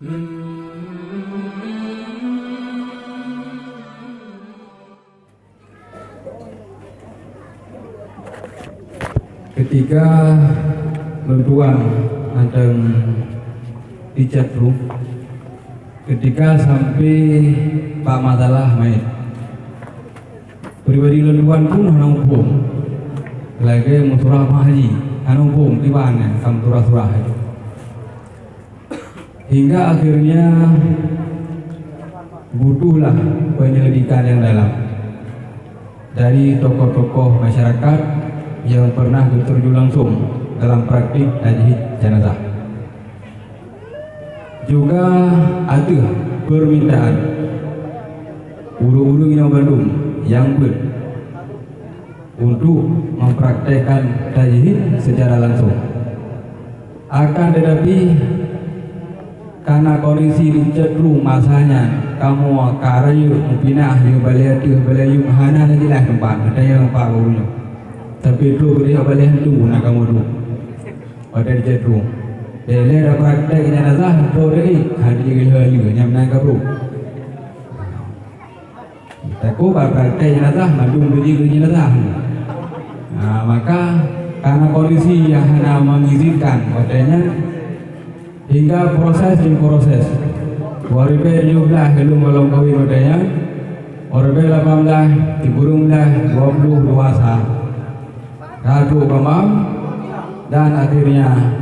Ketika berduaan anteng dicetruk, ketika sampai Pak Masalah main pribadi leluan pun hanong pun lagi musurah haji hanong pun tibaannya kam surah-surah itu hingga akhirnya butuhlah penyelidikan yang dalam dari tokoh-tokoh masyarakat yang pernah terjun langsung dalam praktik haji jenazah. Juga ada permintaan uru-uru yang Bandung yang ber untuk mempraktekkan haji secara langsung. Akan tetapi karena kondisi cenderung masanya kamu karya mungkinah yang balayu hana lagi lah tempat ada yang pak gurunya. Tapi itu dia boleh tu nak kamu tu. Pada cenderung. Dia ada praktek jenazah tu deh hadir halu nyamna kabru. Takut praktek jenazah madung beri jenazah. Nah, maka karena kondisi yang hanya mengizinkan katanya hingga proses. Waribe jumlah helum malam kawin katanya. Waribe 18 diburunglah 20 dewasa. Ratu Kamam dan akhirnya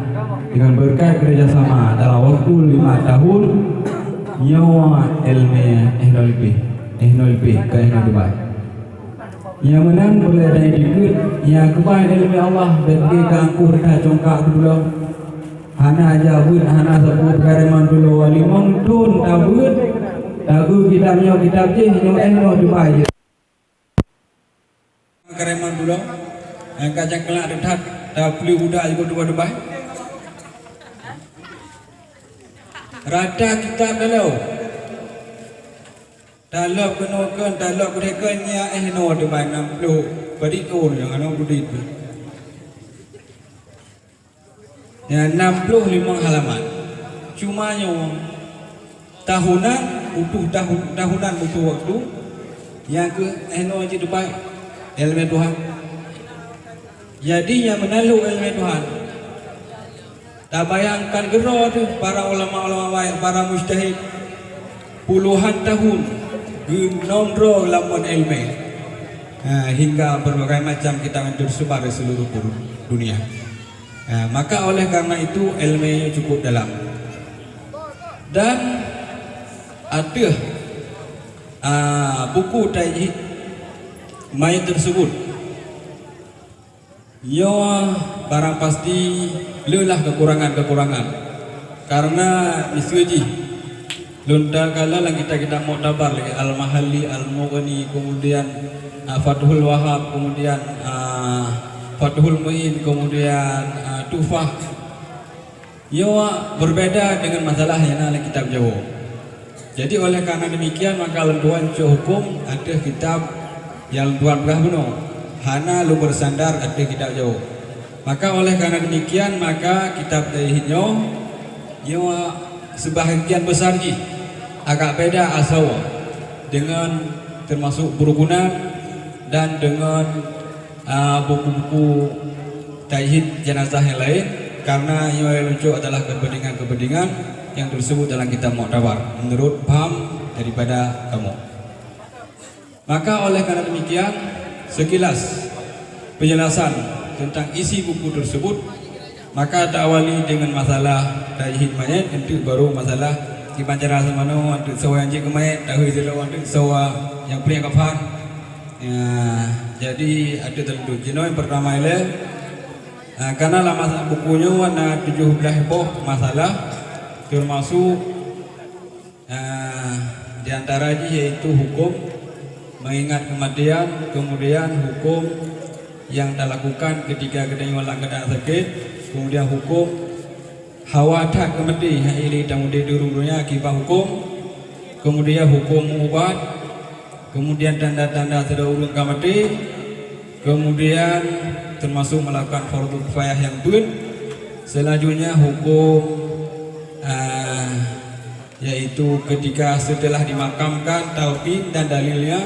dengan berkat kerjasama dalam waktu 5 tahun nyawa ilmiah Ehnolp ke Dubai yang menang boleh dari dikut yang kebaik ilmiah Allah bagi kangkur dah congkak dulu hana jabut hana sebut kareman dulu wali mongtun tabut lagu kitabnya kitab je Ehnolp Dubai kareman dulu yang kacang kelak dekat dah beli budak juga dua Dubai rata kitab dalam kenukan dalam kedekannya Ehnolp Dubai 60 berikut yang anak budi itu yang 65 halaman cuma yang tahunan butuh tahunan butuh waktu yang ke Ehnolp Dubai ilmu Tuhan. Jadi yang menalu ilmu Tuhan. Tak bayangkan gero tu para ulama-ulama baik, para mujtahid puluhan tahun genomro lamun ilmu. Hingga berbagai macam kitab yang tersebar di seluruh dunia. Maka oleh karena itu ilmunya cukup dalam. Dan ada buku tajhid mayat tersebut. Ya barang pasti lelah kekurangan karena misgaji lontar kala lang kita muktabar lagi al-mahalli al-mughni kemudian Fathul Wahab kemudian Fathul Muin kemudian Tufah ya berbeda dengan masalah yang dalam kitab Jawa. Jadi oleh karena demikian maka lentuan hukum ada kitab yang tuan belah benar hana lu bersandar ada kitab Jawa. Maka oleh karena demikian maka kitab tajhidnya ya sebahagian besar ji agak beda asal dengan termasuk berukunan dan dengan buku-buku tajhid jenazah yang lain karena yang lucu adalah kepentingan yang tersebut dalam kitab Mu'tabar menurut paham daripada kamu. Maka oleh karena demikian sekilas penjelasan tentang isi buku tersebut maka tak awali dengan masalah tajhid mayat nanti baru masalah gimana cara semana untuk sawa yang jik mayat tahu itu untuk sawa yang punya kafan jadi ada tentu jenis yang pertama ialah karena lama bukunya warna 17 masalah termasuk diantara yaitu hukum mengingat kematian, kemudian hukum yang dilakukan ketika kedua langganan sakit, kemudian hukum hawa tak kemati ini kemudian durungnya akibat hukum, kemudian hukum ubat, kemudian tanda-tanda sudah urung kemati, kemudian termasuk melakukan fardu kifayah yang selanjutnya hukum yaitu ketika setelah dimakamkan tauhid dan dalilnya,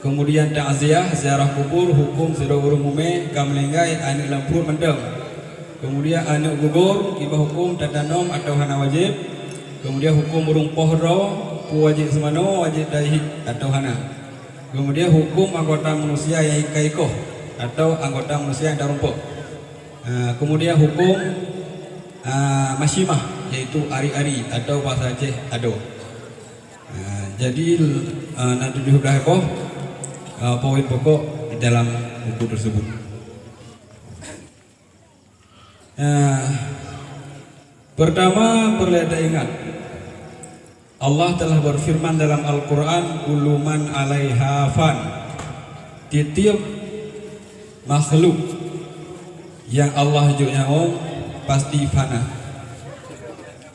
kemudian ta'ziah ziarah kubur, hukum seluruh umumnya kamlenggai anu lampur mendem, kemudian anu gugur kibah hukum tatanom atau hana wajib, kemudian hukum urung pohro wajib semano wajib dahik atau hana, kemudian hukum anggota manusia yang ikaikoh atau anggota manusia yang tarumpuk, kemudian hukum masyimah yaitu ari-ari atau bahasa Aceh ado. Jadi nanti diudah poin pokok di dalam buku tersebut. Pertama perlu kita ingat, Allah telah berfirman dalam Al-Quran, kullu man 'alaiha fan. Tiap makhluk yang Allah hujuknya pasti fana.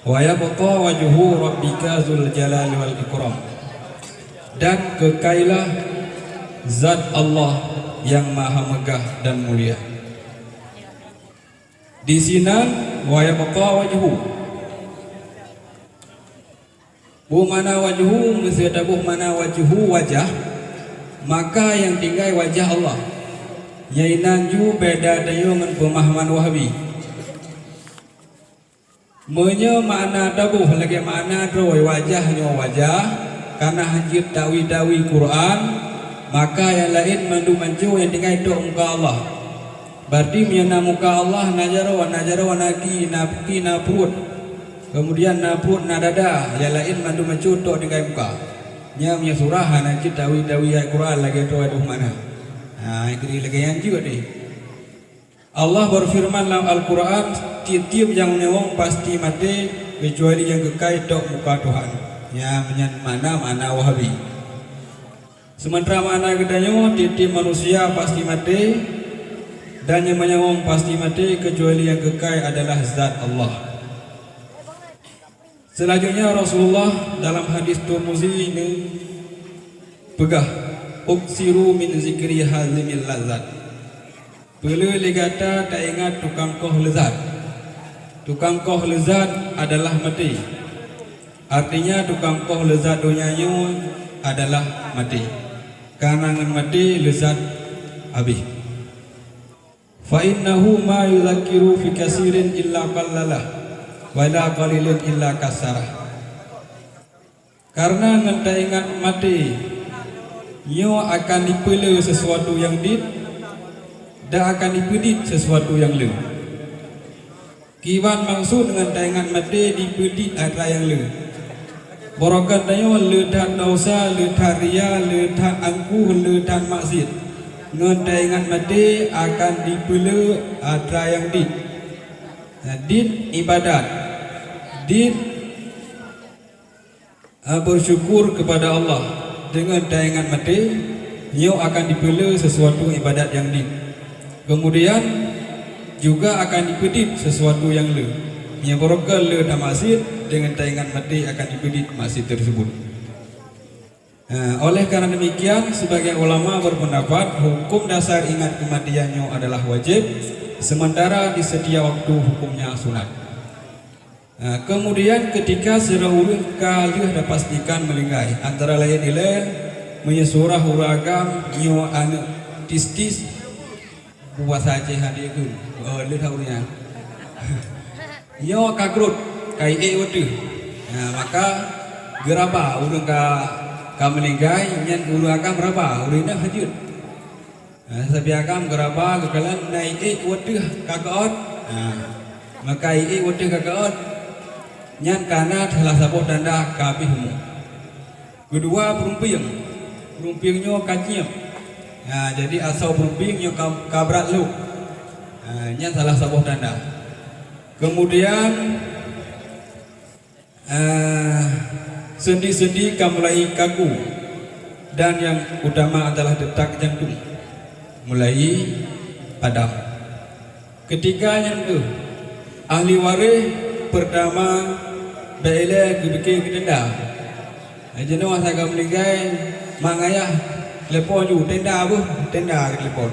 Wa yabqa wajhu rabbika dzul jalali wal ikram. Dan kekailah zat Allah yang maha megah dan mulia. Di sini wa yabqa wajhu. Bu mana wajhu mesti mana wajhu wajah, maka yang tinggal wajah Allah. Nyainan ju beda dengan pemahaman Wahabi. Menyo makna dabuh lagi makna droi wajahnya wajah karena hanjir dawi Quran, maka yang lain mandu mancu yang tinggal itu muka Allah. Berarti miana muka Allah najara wa naki napki naput, kemudian naput nadada, yang lain mandu mancu itu tinggal muka. Nya punya surah hanjir dawi Quran lagi itu aduh mana. Nah itu lagi yang juga deh. Allah berfirman dalam Al-Quran, tiap yang nyawang pasti mati kecuali yang kekal tok muka Tuhan. Ya mana Wahabi. Sementara mana gedanya tiap manusia pasti mati dan yang menyawang pasti mati kecuali yang kekal adalah zat Allah. Selanjutnya Rasulullah dalam hadis Tirmizi ini pegah uksiru min zikri hazimil lazat. Bila legata tak ingat tukang koh lezat. Tukang koh lezat adalah mati. Artinya tukang koh lezat dunianya adalah mati. Karena dengan mati lezat habis. Fa innahu ma yudzakiru fi katsirin illa qallalah wa la qalilin illa kasarah. Karena dengan tak ingat mati, nyo akan dipilih sesuatu yang dan akan dipedit sesuatu yang le. Kiwan maksud dengan tayangan mati dipedit ada yang le. Borokat dayo le dan dosa, le taria, le dan angkuh, le dan maksiat. Dengan tayangan mati akan dipilih ada yang dit. Dit ibadat. Dit bersyukur kepada Allah. Dengan tayangan mati, nyo akan dipilih sesuatu ibadat yang dit. Kemudian juga akan dipedit sesuatu yang le. Yang berokal le dan maksiat dengan tayangan mati akan dipedit maksiat tersebut. Oleh karena demikian, sebagian ulama berpendapat hukum dasar ingat kematiannya adalah wajib, sementara di setiap waktu hukumnya sunat. Kemudian ketika serawuh kali dah pastikan melinggai antara lain ilaih menyesurah uragam nyo anu tistis buat saja hadir tu, le tahunya. Nyo kagrut kai waktu. Maka geraba urang ka melinggai nyen uragam berapa urina hadir. Sabiakam geraba kekalan naik waktu kakaot. Maka waktu kakaot nyan kana salah satu tanda kabihmu. Kedua perumpingnya kaciem. Jadi asal perumpingnya kabrat lu. Nya salah satu tanda. Kemudian sendi-sendi mulai kaku dan yang utama adalah detak jantung mulai padam. Ketika yang tu ahli waris pertama bela dibikin tenda. Jenua saya meninggal mangaya lepon ju tenda bu tenda ke lepon.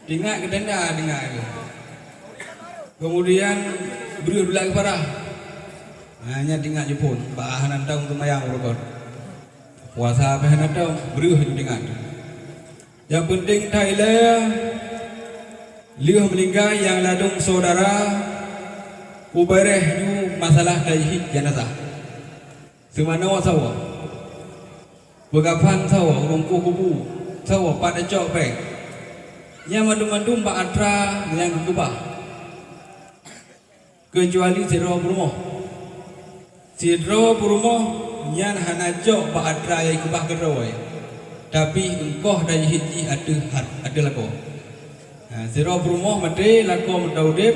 Dengar ke tenda dengar. Kemudian beri dulu parah. Hanya tinggal Jepun, bahan tahu untuk mayang berkor. Puasa bahan tahu beruh dengan. Yang penting Thailand, liuh meninggal yang ladung saudara, ubareh yu masalah dari jenazah. Semana wasawa, bergapan sawa, rumpu kubu, sawa pada cok pek. Yang mandum-mandum pak atra yang kebah. Kecuali siro berumoh. Sidro Purmo nyan hanajo pak adra yang kubah keroy, tapi engkau dari hiji ada laku. Sidro Purmo mati laku mendaudep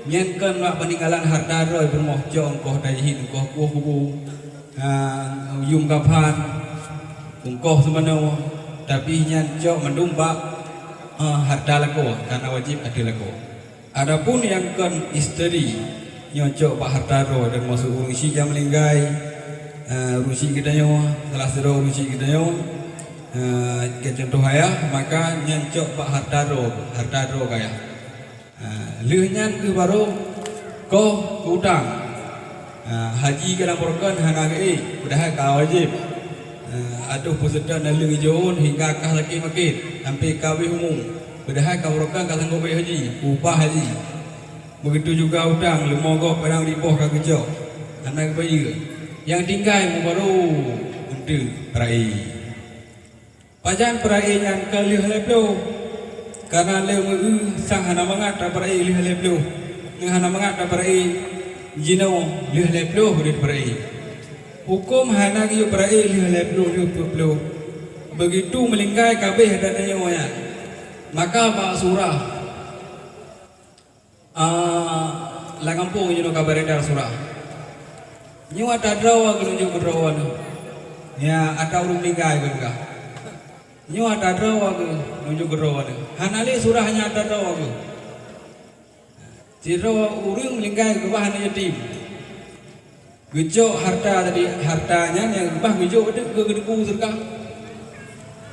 nyan kan mak peninggalan harta roy Purmo jo engkau dari hiji engkau kuah kubu yung kapan engkau sebenarnya, tapi nyan jo mendumpak harta laku karena wajib ada laku. Adapun yang kan istri nyocok pak hartaro dan masuk urusi yang melinggai urusi kita nyawa salah satu urusi kita nyawa ke contoh ayah maka nyocok pak hartaro kaya lehnya ke baru kau utang haji kadang perkan hana ke udah kau wajib aduh peserta nalung hijauan hingga kah lagi makin sampai kawin umum udah kau perkan kau sanggup haji upah haji. Begitu juga utang, lemogok pedang ribuh kaki jauh, anak bayi yang tinggal baru untuk perai. Pajan perai yang kali haleplo, karena leu sang hana mengata perai lih haleplo, hana mengata perai jino lih haleplo berit perai. Hukum hana kiu perai lih haleplo. Begitu melingkai kabeh datanya moya, maka pak surah. La kampung you kabar edar surah. Nyu ada drawa kunjuk drawa nu. Ya ada urung lingkai juga. Nyu ada drawa kunjuk drawa nu. Hanali surahnya ada drawa ku. Ciro urung lingkai ke bahan yatim. Gejok harta tadi hartanya yang bah gejok ada ke gedeku serkah.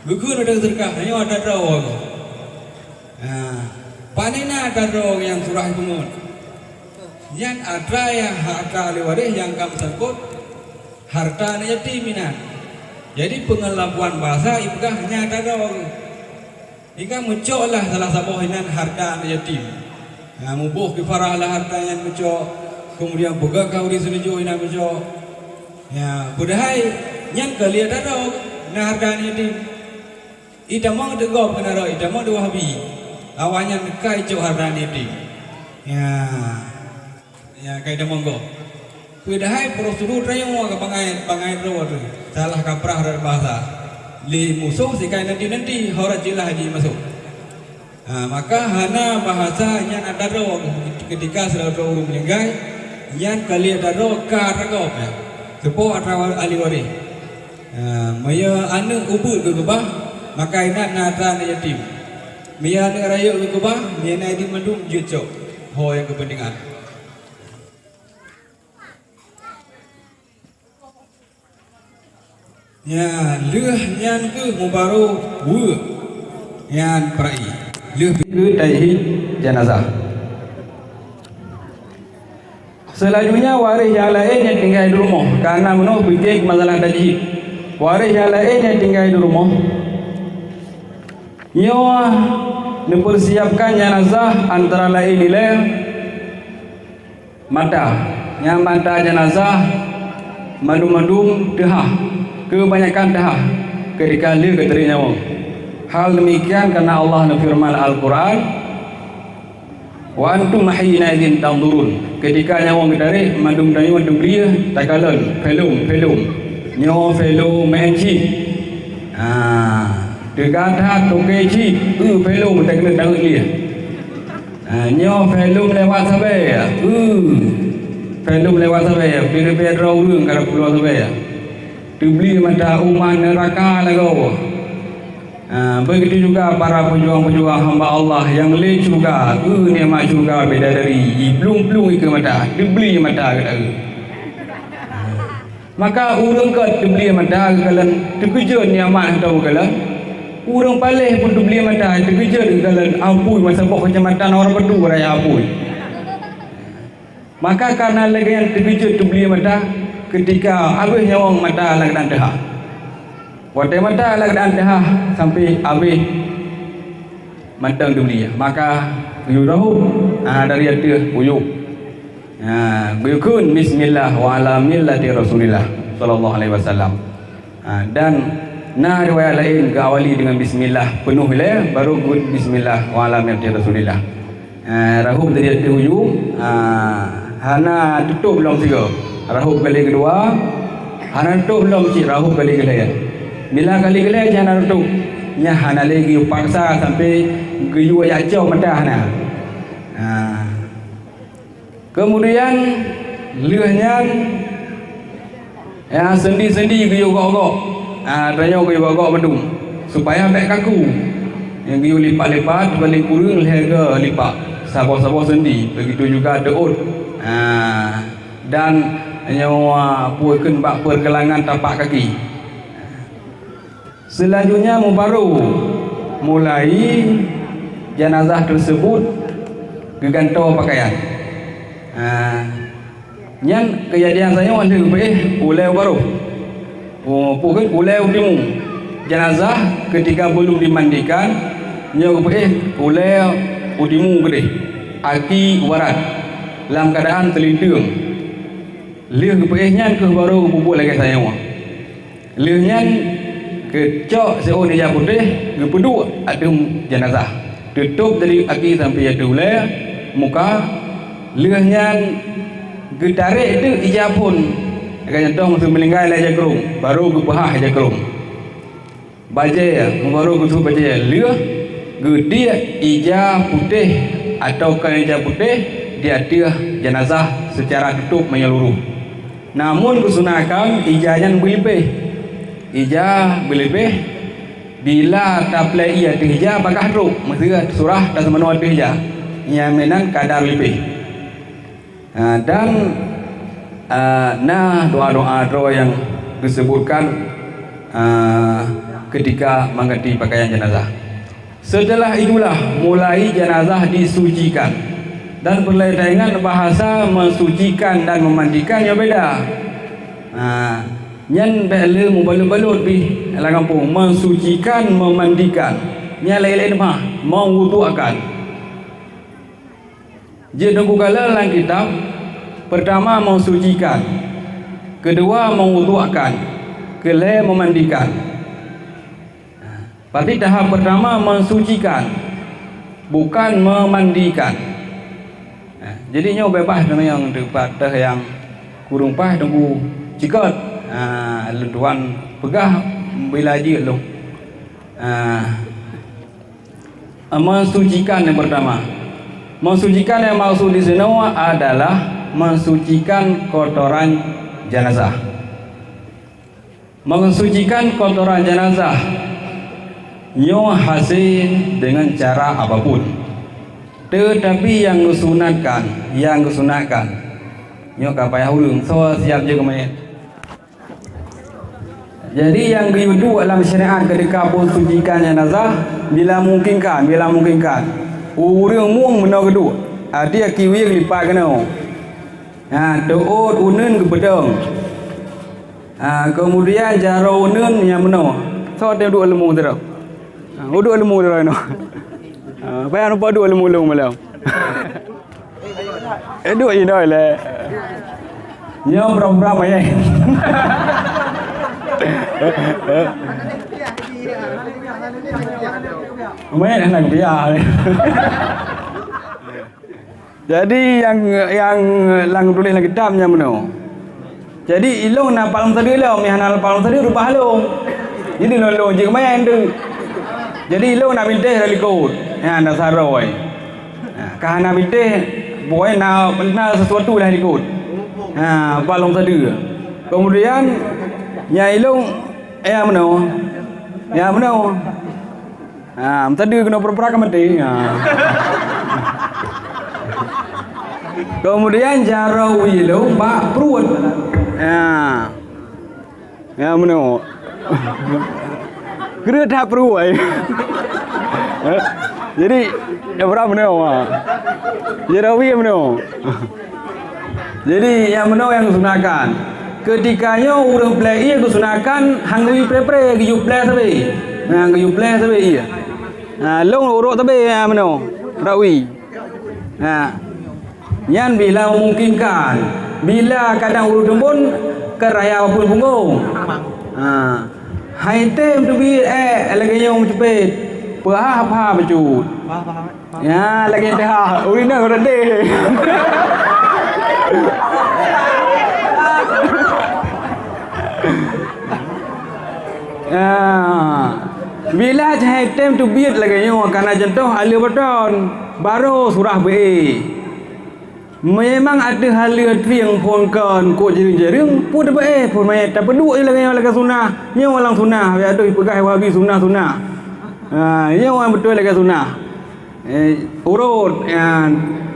Gugur ada serkah. Nyu ada drawa ku. Panina ada roh yang surah pengun. Yang ada yang harta lewaris yang kamu sangkut harta yatiman. Jadi pengelabuan bahasa ibkah hanya ada roh. Jika muncul lah salah satu hinan harta yatim. Mubuh kifarah lah harta yang muncul. Kemudian buka kau di sini juga hinan muncul. Ya budahai yang kalian ada roh. Nah harta yatim. Ida mau degop kena roh. Ida mau dua habi. Awalnya kai cok harta yatim. Ya kayak demonggo. Kuidahai prosedur rayo ke pangai rawat tu. Salah kaprah dari bahasa. Li musuh si kai nanti horat jilah haji masuk. Maka hana bahasa yang ada rawat ketika sudah urung meninggal, yang kali ada rawat karagop ya. Sepo atau aliwari. Maya anu ubud ke gebah, maka inat nata yatim. Mia negara yuk ke bah, mia naik di mandum jujok, ho yang kepentingan. Ya, leh yang ke mubaru bu, yang perai, leh ke dari jenazah. Selanjutnya waris yang lain yang tinggal di rumah, karena menurut bidik masalah tadi, waris yang lain yang tinggal di rumah. Nyawa dipersiapkan jenazah antara lain nilai mata, yang mata jenazah madum-madum dehah, kebanyakan dehah ketika dia keteri nyawa. Hal demikian karena Allah firman Al-Quran, wa antum hina idzin tanzurun, ketika nyawa keteri madum dan madum belia takalan film nyawa film menci. Dekat hak toke ci, film tak kena tahu dia. Nyo film lewat sampai ya, film lewat sampai ya, pilih orang kalau pulau sampai ya. Dibeli mata umat neraka lagu. Begitu juga para pejuang-pejuang hamba Allah yang lain juga, nikmat juga beda dari belum ke mata, dibeli mata kata. Maka urang ke dibeli mata kalian terkejut nikmat tahu kalian. Urang paleh pun dibeli mata terkejut kalian ampun masa bok kecamatan orang berdua raya ampun. Maka karena lagi yang terkejut tu beli mata ketika habis nyawang mata lagi dan dah. Waktu mata lagi dan dah sampai habis mata tu beli. Maka guyuk rahu dari atas guyuk. Guyukun bismillah wa ala millati Rasulillah sallallahu alaihi wasallam. Dan riwayat lain awali dengan bismillah penuh le baru gud bismillah wa ala millati Rasulillah. Rahub dari atas guyuk. Hana tutup belum tiga. Rahub kali kedua. Hana tutup belum cik rahub kali kedua. Bila kali kedua jangan tutup. Nya hana lagi paksa sampai geyu ya jauh mata hana. Kemudian lehnya sendi-sendi geyu gok-gok. Tanya geyu gok-gok bedung supaya baik kaku. Yang geyu lipat-lipat balik kurung lega lipat. Sabah-sabah sendi. Begitu juga deut. Dan nyawa puakan bak pergelangan tapak kaki. Selanjutnya baru mulai jenazah tersebut gegantau pakaian. Nyan kejadian saya ada ulai baru. Puakan ulai utimu jenazah ketika belum dimandikan nyawa ulai utimu gede aki warat dalam keadaan terlindung. Leh kepeihnya ke baru bubuk lagi saya mah. Lehnya kecok seorang dia putih gepeduk ada jenazah. Tutup dari kaki sampai ada ulai muka. Lehnya getarik itu ijab pun. Akan tong mesti melingkai lah jakrung baru gepahah jakrung. Bajai baru gutu bajai leh gede ijab putih atau kan ijab putih dia jenazah secara tutup menyeluruh. Namun kesunakan ijazah berlebih. Ijazah berlebih bila taplai ia ijazah bakah ruk mesti surah dan semua ijazah. Ia menan kadar lebih. Dan doa-doa yang disebutkan ketika mengganti pakaian jenazah. Setelah itulah mulai jenazah disucikan. Dan berlainan bahasa mensucikan dan memandikan yang beda. Nyan bela mubalut-balut pi dalam kampung mensucikan memandikan. Nya lain-lain mah mewuduakan. Jadi tunggu kala dalam kitab pertama mensucikan, kedua mewuduakan, kelima memandikan. Berarti tahap pertama mensucikan bukan memandikan. Jadi nyo bebas dengan yang dekat yang kurung pah tunggu cikat lentuan pegah bila je lu mensucikan yang pertama. Mensucikan yang maksud di sini adalah mensucikan kotoran jenazah. Mensucikan kotoran jenazah nyo hasil dengan cara apapun. Tetapi yang kesunatkan nyo kapaya hulung so siap je kemain. Jadi yang kedua dalam syariat ketika mensucikan jenazah bila mungkinkan urang muang menau kedua dia kiwi lipat kena doot unun ke pedang kemudian jaro unun yang menau so dia dua lemu tu dua lemu tu no. Bayar nampak dua lemu-lemu malam. Dua ini dah le. Nyo berapa ya? Main nak biar. Jadi yang lang tulis lagi kitabnya mana? Jadi ilong nak palang tadi lah, mihanal palang tadi rubah long. Jadi long je main tu. Jadi ilong nak minta dari kau. Ya anda saroi. Kahana minta boy nak sesuatu lah ikut. Palang tadi. Kemudian nya ilong mana? Ya mana? Tadi kena perperak mati. Kemudian jarau ilong bak perut. Ya mana? Kena tak perut. Jadi berapa mana? Jarau mana? Jadi yang mana yang sunahkan? Ketikanya urang play ia sunahkan hangui pre-pre giu play sabe. Nah giu play sabe ia. Long urut sabe mana? Rawi. Nah. Yan bila memungkinkan. Bila kadang urut pun keraya pun punggung. Hai tem tu bi lagi yang cepet. Pahah apa becut. Ya lagi dah urina rede. Bila hai tem tu bi lagi yang karena contoh ahli beton baru surah be. Memang ada hal yang phonkan ko jering-jering pun dapat pun mai tak peduk je lagi sunah. Nya orang sunah, ya tu pegang wabi sunah. Nya orang betul lagi sunah. Urut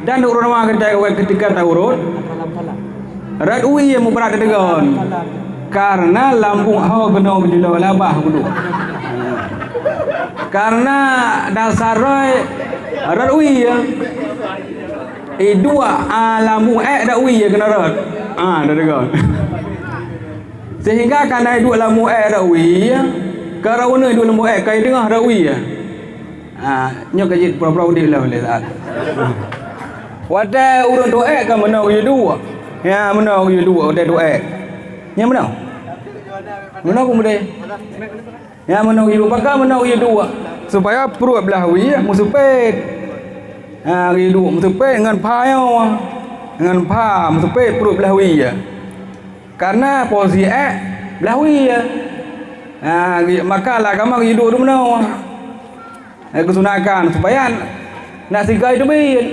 dan urut nama ketika tak urut. Rat ui yang berat dengan. Karena lambung hawa kena berjula labah kudu. Karena dasar rat ui ya. Dua lambung dak ui ya kena rat. Dah dengar. Sehingga karena dua lambung dak ui karena dua lambung kai tengah dak ui ya. Nya kajit pura-pura udik lah boleh saat. Wadah urang doa kan mana ui dua. Ya mana ui dua wadah doa. Nya mana? Mana pun boleh. Ya mana ui pakai mana ui dua supaya perut belah ui musupet. Ui dua musupet dengan payau. Dengan pa musupet perut belah ui ya. Karena posisi belah ui ya. Maka lah kamu ui dua tu mana? Kesunakan supaya nak sigai tu bin.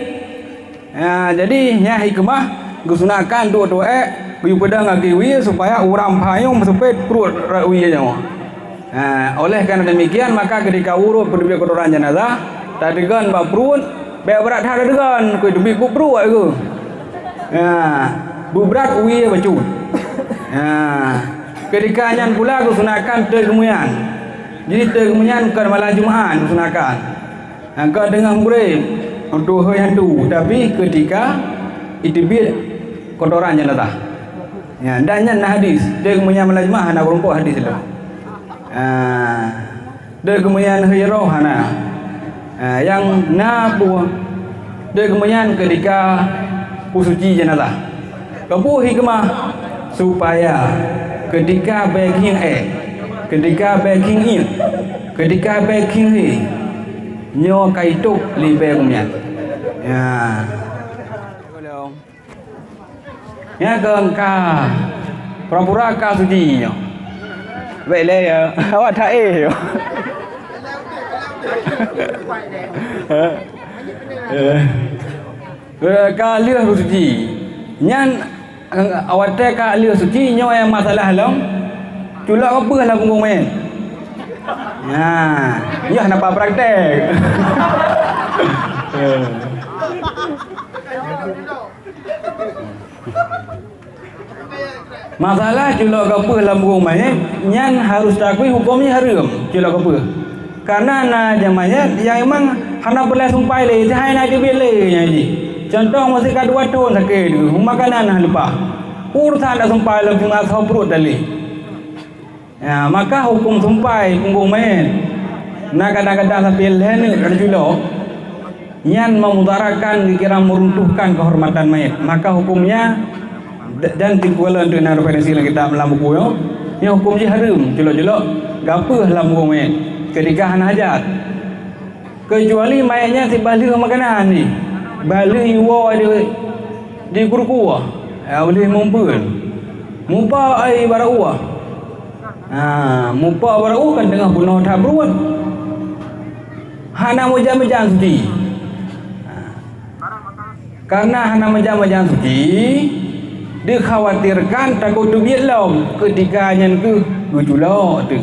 Jadi nya hikmah kesunakan doa ui pedang ui supaya orang payung musupet perut ui aja. Oleh karena demikian maka ketika urut pendebik kotoran jenazah tadegan ba perut baik berat dah tadegan ku debik ku perut ke. Bu berat ui bacut. Ketika nyan pula kesunakan terkemuyan. Jadi terkemuyan bukan malam Jumaat kesunakan. Kau dengar murid untuk hantu tapi ketika itibit kotoran jenazah. Dan nyan hadis terkemuyan malam Jumaat nak berumpuh hadis itu. Dia kemudian hero hana yang nabu dia kemudian ketika pusuci jenazah kebu hikmah supaya ketika baking ketika baking ketika baking nyo kaituk libe kemudian ya gengka pura-pura ka suci nyo. Vậy là họ thấy ka lieu suci nyan awak ka lieu suci nyo yang masalah long culak apa lah punggung main ya nampak praktek masalah culak kapur lambung mayat nyan harus takui hukumnya haram culak kapur karena na jamayat yang memang hana boleh sumpai le jahai na dibele nyanyi contoh masih kadua tahun sakit makanan nah lupa urusan dah sumpai lam cuma sah perut dali maka hukum sumpai punggung mayat na kadang-kadang sampai lehne ada culak nyan memudarakan dikira meruntuhkan kehormatan mayat maka hukumnya dan timbulan dengan referensi yang kita dalam buku yang hukum je haram jelok-jelok gape dalam buku mayat ketika hajat kecuali mayatnya si balik makanan ni balik iwa di kurku boleh mumpun mupa ai barau mupa barau kan tengah bunuh tabrun hana mujam-mujam suci karena hana mujam-mujam suci dikhawatirkan takut duit lom ketika nyan ke gujulok tu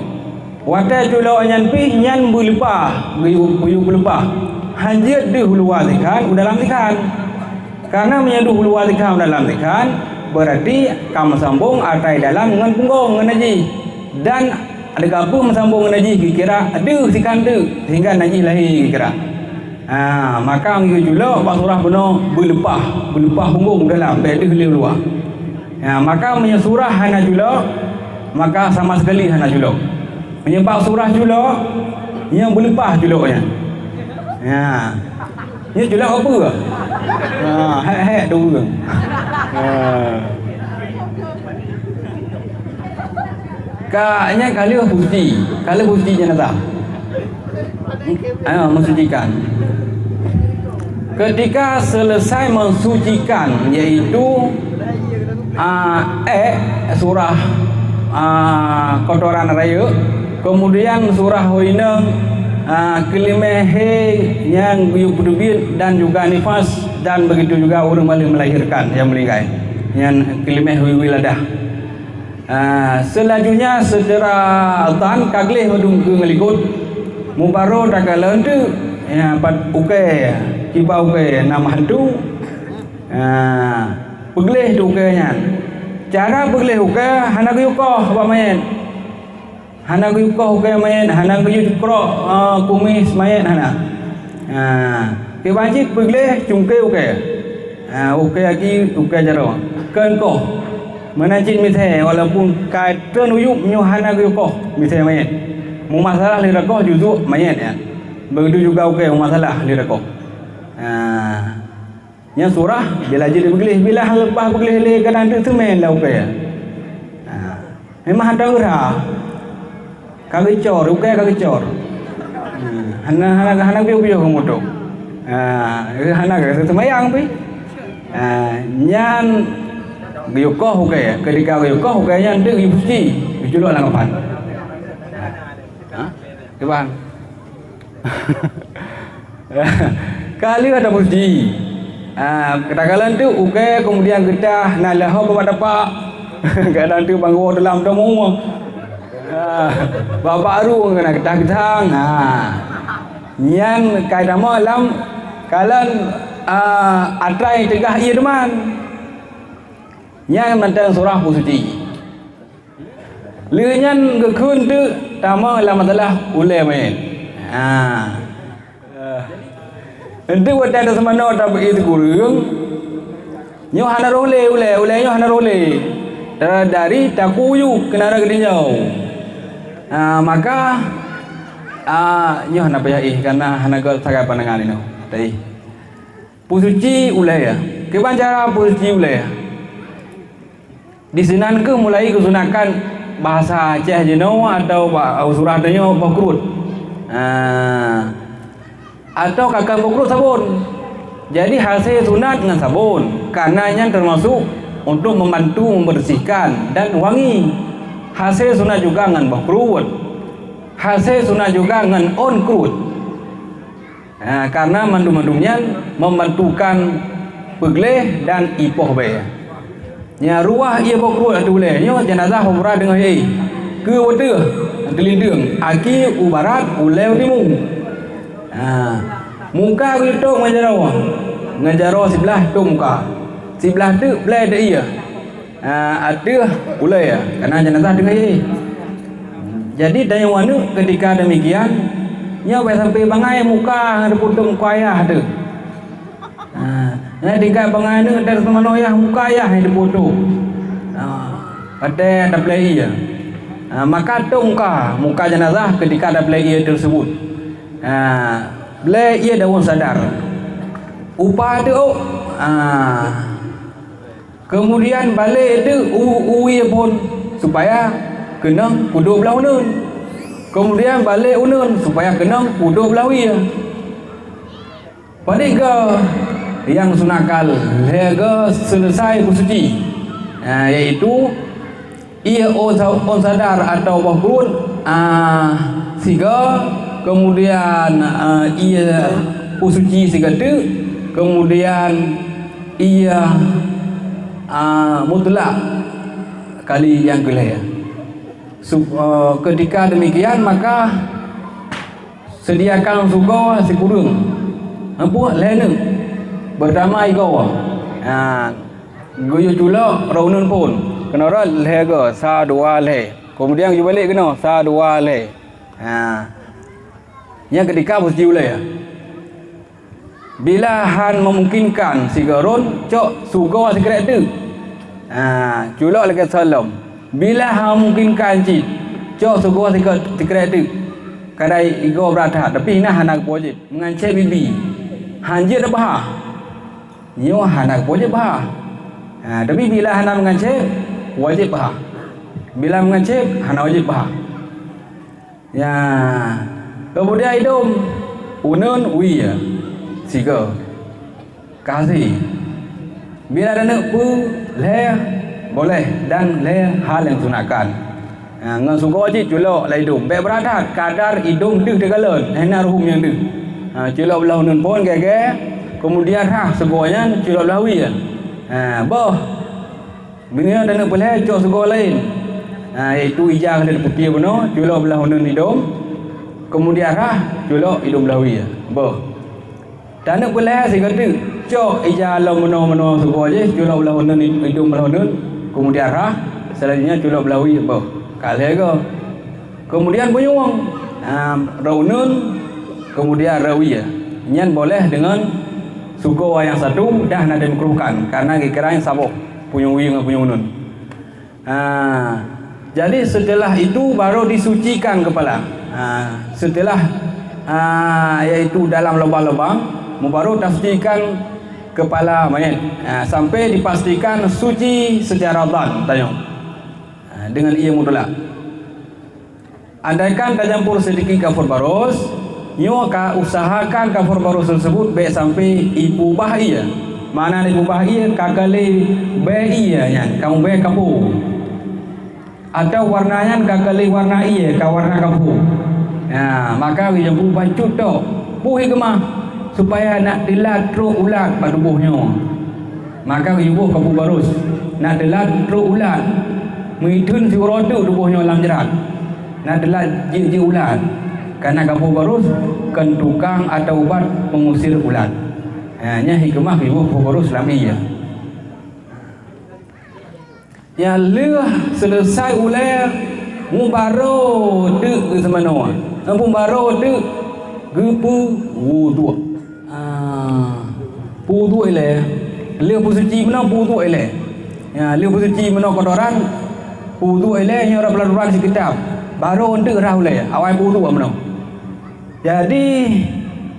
wadah julok nyan pi nyan berlepah buyu berlepah hanjit di hulu wasikan dalam sikan karena menyeduh hulu wasikan dalam sikan berarti kamu sambung atai dalam dengan punggung naji dan ada gapo sambung naji kira ada sikan tu sehingga naji lahir kira Maka ngi julok bak surah benar berlepah punggung dalam beda hilir luar. Maka menyesurah hana julok, maka sama sekali hana julok. Menyebab surah julok, yang berlepah juloknya. Ini julok apa ke? Hek dulu. Kayaknya kali puji jenazah. Mensucikan. Ketika selesai mensucikan, yaitu surah kotoran raya, kemudian surah hoineng, kelimehe yang buyuk dan juga nifas, dan begitu juga orang balik melahirkan yang melingkai yang kelimeh wiladah. Selanjutnya secara altan kagleh medung ke ngelikut mubaro dakalan tu pat uke kiba uke nama hantu pegleh tu ukenya cara pegleh uke hana guyukoh apa main hana guyukoh uke main hana guyukro kumis main hana kewajib pegleh cungke uke uke lagi uke jaro kenkoh menajin mithe walaupun kaitan uyup nyuhana guyukoh mithe main mu masalah lirakoh juzuk mayat ya. Begitu juga masalah lirakoh. Nya surah bila jadi beglih bila lepas beglih le kadang tu semen lah ya. Memang ada ora. Kagecor kagecor. Hana biu kemudo. Hana ke semayang pi. Nyan guyukoh ketika guyukoh yang tu ibusi julok langgapan. Bang. Kali ada puji. Kadang-kadang tu kemudian getah nalah bapak dapak. Kadang tu banggo dalam tamu. Bapak aru kena getah-getang. Yang kaidah malam kalan atrai tegah ia deman. Yang mentang surah puji. Lianyan gekun tu tama lah masalah ulai main. Nanti buat ada semana tak begitu kurang. Nyo hana role ulai nyo hana role. Dari takuyu kenara gedinyau. Maka nyo hana payah karena hana gal sagai pandangan ini. Tadi. Pusuci ulai ya. Keban cara pusuci ulai ya. Di sinan ke mulai kesunakan bahasa Aceh jeno atau surah denyo bakrut. Atau kakak bakrut sabun. Jadi hasil sunat dengan sabun karenanya termasuk untuk membantu membersihkan dan wangi. Hasil sunat juga dengan bakrut. Hasil sunat juga dengan on krut. Karena mandum-mandumnya membantukan pegleh dan ipoh bayar. Nya ruah ia bakrut atu boleh nyo jenazah umrah dengan ke wada telindung aki ubarat uleu timu. Muka gitu ngajaro sebelah tu muka sebelah tu belai dak ia ada ulai karena jenazah dengan jadi dari mana ketika demikian nya sampai bangai muka ada putung muka ayah tu. Tingkat bangai ni ada teman ayah muka ayah yang dipoto. Ada play ia. Maka tu muka jenazah ketika ada play ia tersebut. Play ia daun sadar. Upah tu kemudian balik tu uwi pun supaya kena puduk belah unun. Kemudian balik unun supaya kena puduk belah ia. Pada yang sunakal lega selesai bersuci yaitu ia on sadar atau bakrut siga kemudian ia bersuci siga tu kemudian ia mutlak kali yang kelih. Ketika demikian maka sediakan suka sekurang apa lain pertama iko goyo culak raunun pun kena le ke sa dua le kemudian you balik kena sa dua le yang ketika bersuci ulai bila han memungkinkan sigaron cok suga sekret tu culak lagi salam bila han memungkinkan cik cok suga sekret tu kadai igo berada tapi nah anak wajib mengancam bibi hanjir bah nyo anak wajib bah tapi bila anak mengancam wajib bah bila mengancam anak wajib bah ya kemudian hidung unun uya siga kasih bila ada nak pu le boleh dan le hal yang sunatkan ngan sugo ji culok la hidung be beradat kadar hidung deh degalan hena ruhum yang deh culok belah unun pon gege kemudian segonya culok belah wi boh bini ada nak boleh cok sugo lain iaitu ijah dari putih beno culok belah unun hidung kemudian culok hidung belah wi boh dan nak boleh saya kata cok ijah lau meno sugo je culok belah unun hidung belah unun kemudian selanjutnya culok belah wi boh kali ke kemudian bunyung raunun kemudian rawiya nyan boleh dengan suku yang satu dah nak dimekruhkan karena kira yang sabuk punyung wi dengan punyung nun jadi setelah itu baru disucikan kepala setelah yaitu dalam lubang-lubang baru tafsirkan kepala mayat sampai dipastikan suci secara zahir tanya dengan ia mudlak. Andaikan tercampur sedikit kafur barus, nyo ka usahakan kafur barus tersebut baik sampai ibu bahia. Mana ibu bahia kakali bahia nya, kamu baik kapu. Atau warnanya kakali warna ia, ka warna kapu. Maka wijampu bancut tok. Puhi gemah supaya nak dilat teruk ulat pada tubuhnya. Maka ibu kapu barus nak dilat teruk ulat. Mengitun si roda tubuhnya dalam jerat nak adalah jik ulat karena kapu barus kan tukang atau ubat mengusir ulat nya hikmah ibu kapu barus dalam ia ya leh selesai ulat mubaro dek ke semana mubaro dek gepu wudu wudu ile leh pusuci mana wudu ile ya leh pusuci mana kotoran wudu ile nya ora peladuran si kitab baru untuk rah ulai awal wudu amno jadi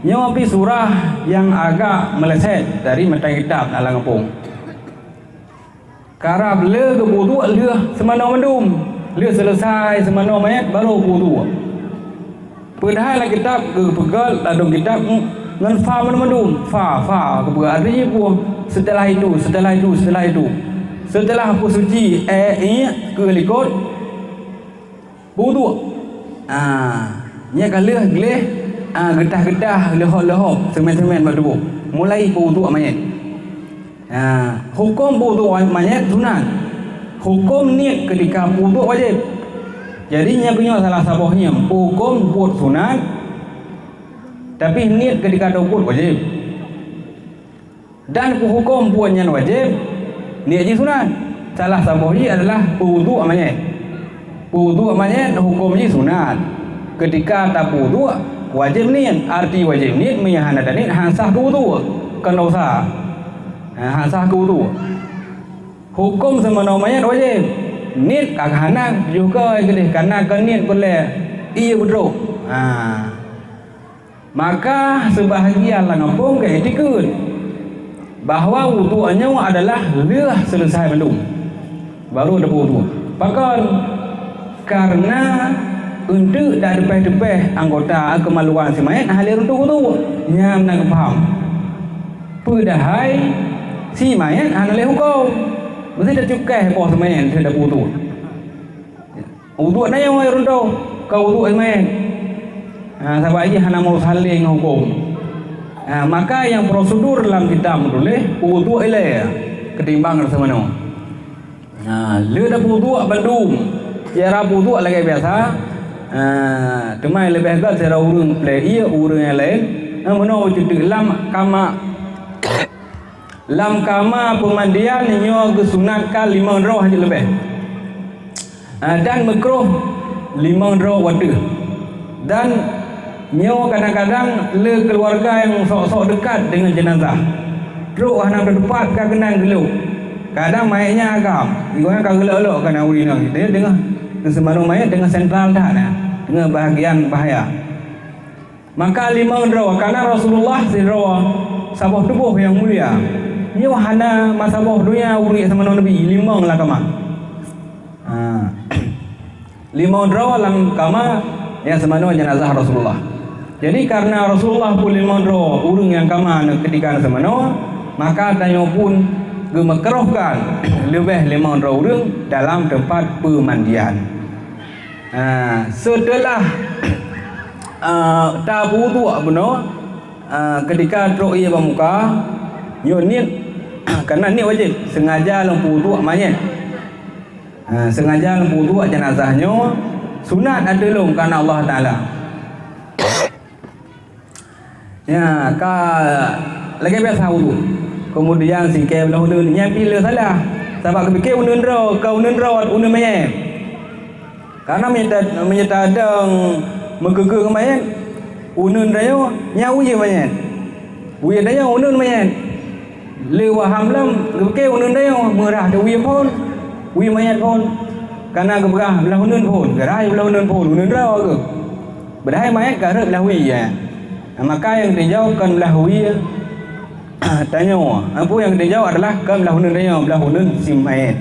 nya api surah yang agak meleset dari metai kitab dalam kampung karab le ke wudu le semana mendum le selesai semana mayat baru wudu padahal kitab ke pegal dalam kitab ngan fa mendum fa ke berarti pun setelah itu setelah aku suci ke likut wudu nya kaleh gleh getah-getah lehop semen-semen pada tubuh mulai wudu mayat hukum wudu mayat sunat hukum niat ketika wudu wajib jadi nya punya salah satunya hukum buat sunat tapi niat ketika wudu wajib dan hukum buatnya wajib niat je sunat salah satunya adalah wudu mayat hukumnya sunat ketika tak wudu wajib niat arti wajib niat menyahana dan niat hansah ke wudu kan dosa hansah ke wudu hukum semana mayat wajib niat kakana juga karena kan niat boleh ia bedro maka sebahagian langampung ke etikun bahawa wudu'nya adalah leh selesai mendung baru ada wudu bahkan karena untuk dah depeh-depeh anggota kemaluan si mayat halir untuk wudu nyam nak faham padahal si mayat halir hukum mesti dah cukai bos mayat sudah wudu wudu na yang halir untuk kau wudu mayat sebab ini hana mau saling hukum maka yang prosedur dalam kitab boleh wudu ile ketimbang semana le dah wudu bandung cara wudu lagi biasa cuma lebih agak cara urang play urang yang lain mano cuti lam kama pemandian nyo kesunatkan 5 roh aja lebih dan makruh 5 roh wadah dan Nyo kadang-kadang le keluarga yang sok-sok dekat dengan jenazah. Teruk hana berdepat ka kenang dulu. Kadang mayatnya agam. Iganya ka gelok-gelok kana urina. Dia dengan sembarang mayat dengan sentral dah nah. Dengan bahagian bahaya. Maka lima rawa karena Rasulullah sirawa sabah tubuh yang mulia. Nyo hana masabah dunia uri sama Nabi lima lah kama. Lima rawa lam kama yang semana jenazah Rasulullah. Jadi karena Rasulullah pun lima rawa urang yang kama ketika semana, maka tanya pun gemekerohkan lebih lima rawa urang dalam tempat pemandian. Setelah tabu tu benar ketika truk ia bermuka nyo niat karena ni wajib sengaja lempu tu mayat. Sengaja lempu tu jenazahnya sunat ada long karena Allah Taala. Ya, ka lagi biasa wudu. Kemudian singkai belah unun nyampi le salah. Sebab kepikir unun ro, kau unun rawat unun mayat. Karena menyata dang megege mayat. Unun dayo nyawi je mayat. Wi dayo unun mayat. Le waham lam kepikir unun dayo merah de wi pun. Wi mayat pun. Karena keberah belah unun pun, gerai belah unun pun, unun raw ke. Bedai mayat ke belah wi ya. Maka yang dijawabkan belah wi tanya apa yang dijawab adalah ke belah unun dia belah unun si mayat.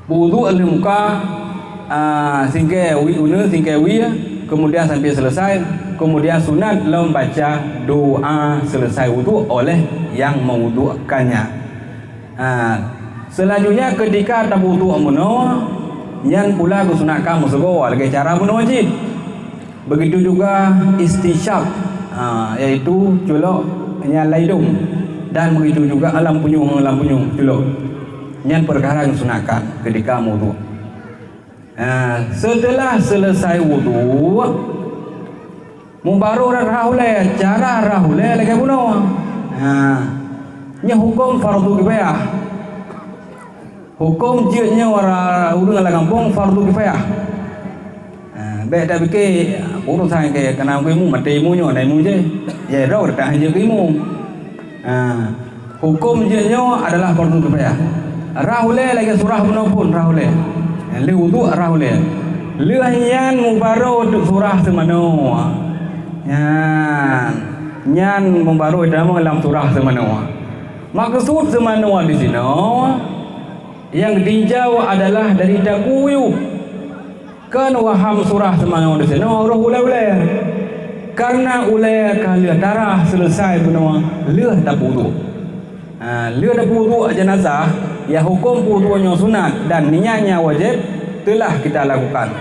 Wudu al-muka singkai wi unun singkai wi kemudian sampai selesai, kemudian sunat lom baca doa selesai wudu oleh yang mewudukannya. Selanjutnya ketika tak wudu amuno yang pula kesunatkan musgo lagi cara amuno wajib. Begitu juga istinsyaq yaitu culuk yang laidung, dan begitu juga alam punyung culuk. Yang perkara yang sunatkan ketika wudu. Setelah selesai wudu mubaru rahule cara rahule lagi bunuh. Nya hukum fardu kifayah. Hukum jinya orang urang la kampung fardu kifayah. Baik dah fikir urusan ke kena mu mati mu nyo nai mu je. Ya ro dah je mu. Hukum jinya adalah fardu kifayah. Rahule lagi surah menopun rahule. Le wudu rahule. Le yan mubaru surah semano. Nyan mubaru dalam surah semano. Maksud semano di sini yang dijauh adalah dari dakuyu. Kan waham surah semano di sini roh ulai. Karena ulai kali darah selesai benua leh dak wudu. Leh dak wudu jenazah ya hukum wudunya sunat dan niatnya wajib telah kita lakukan.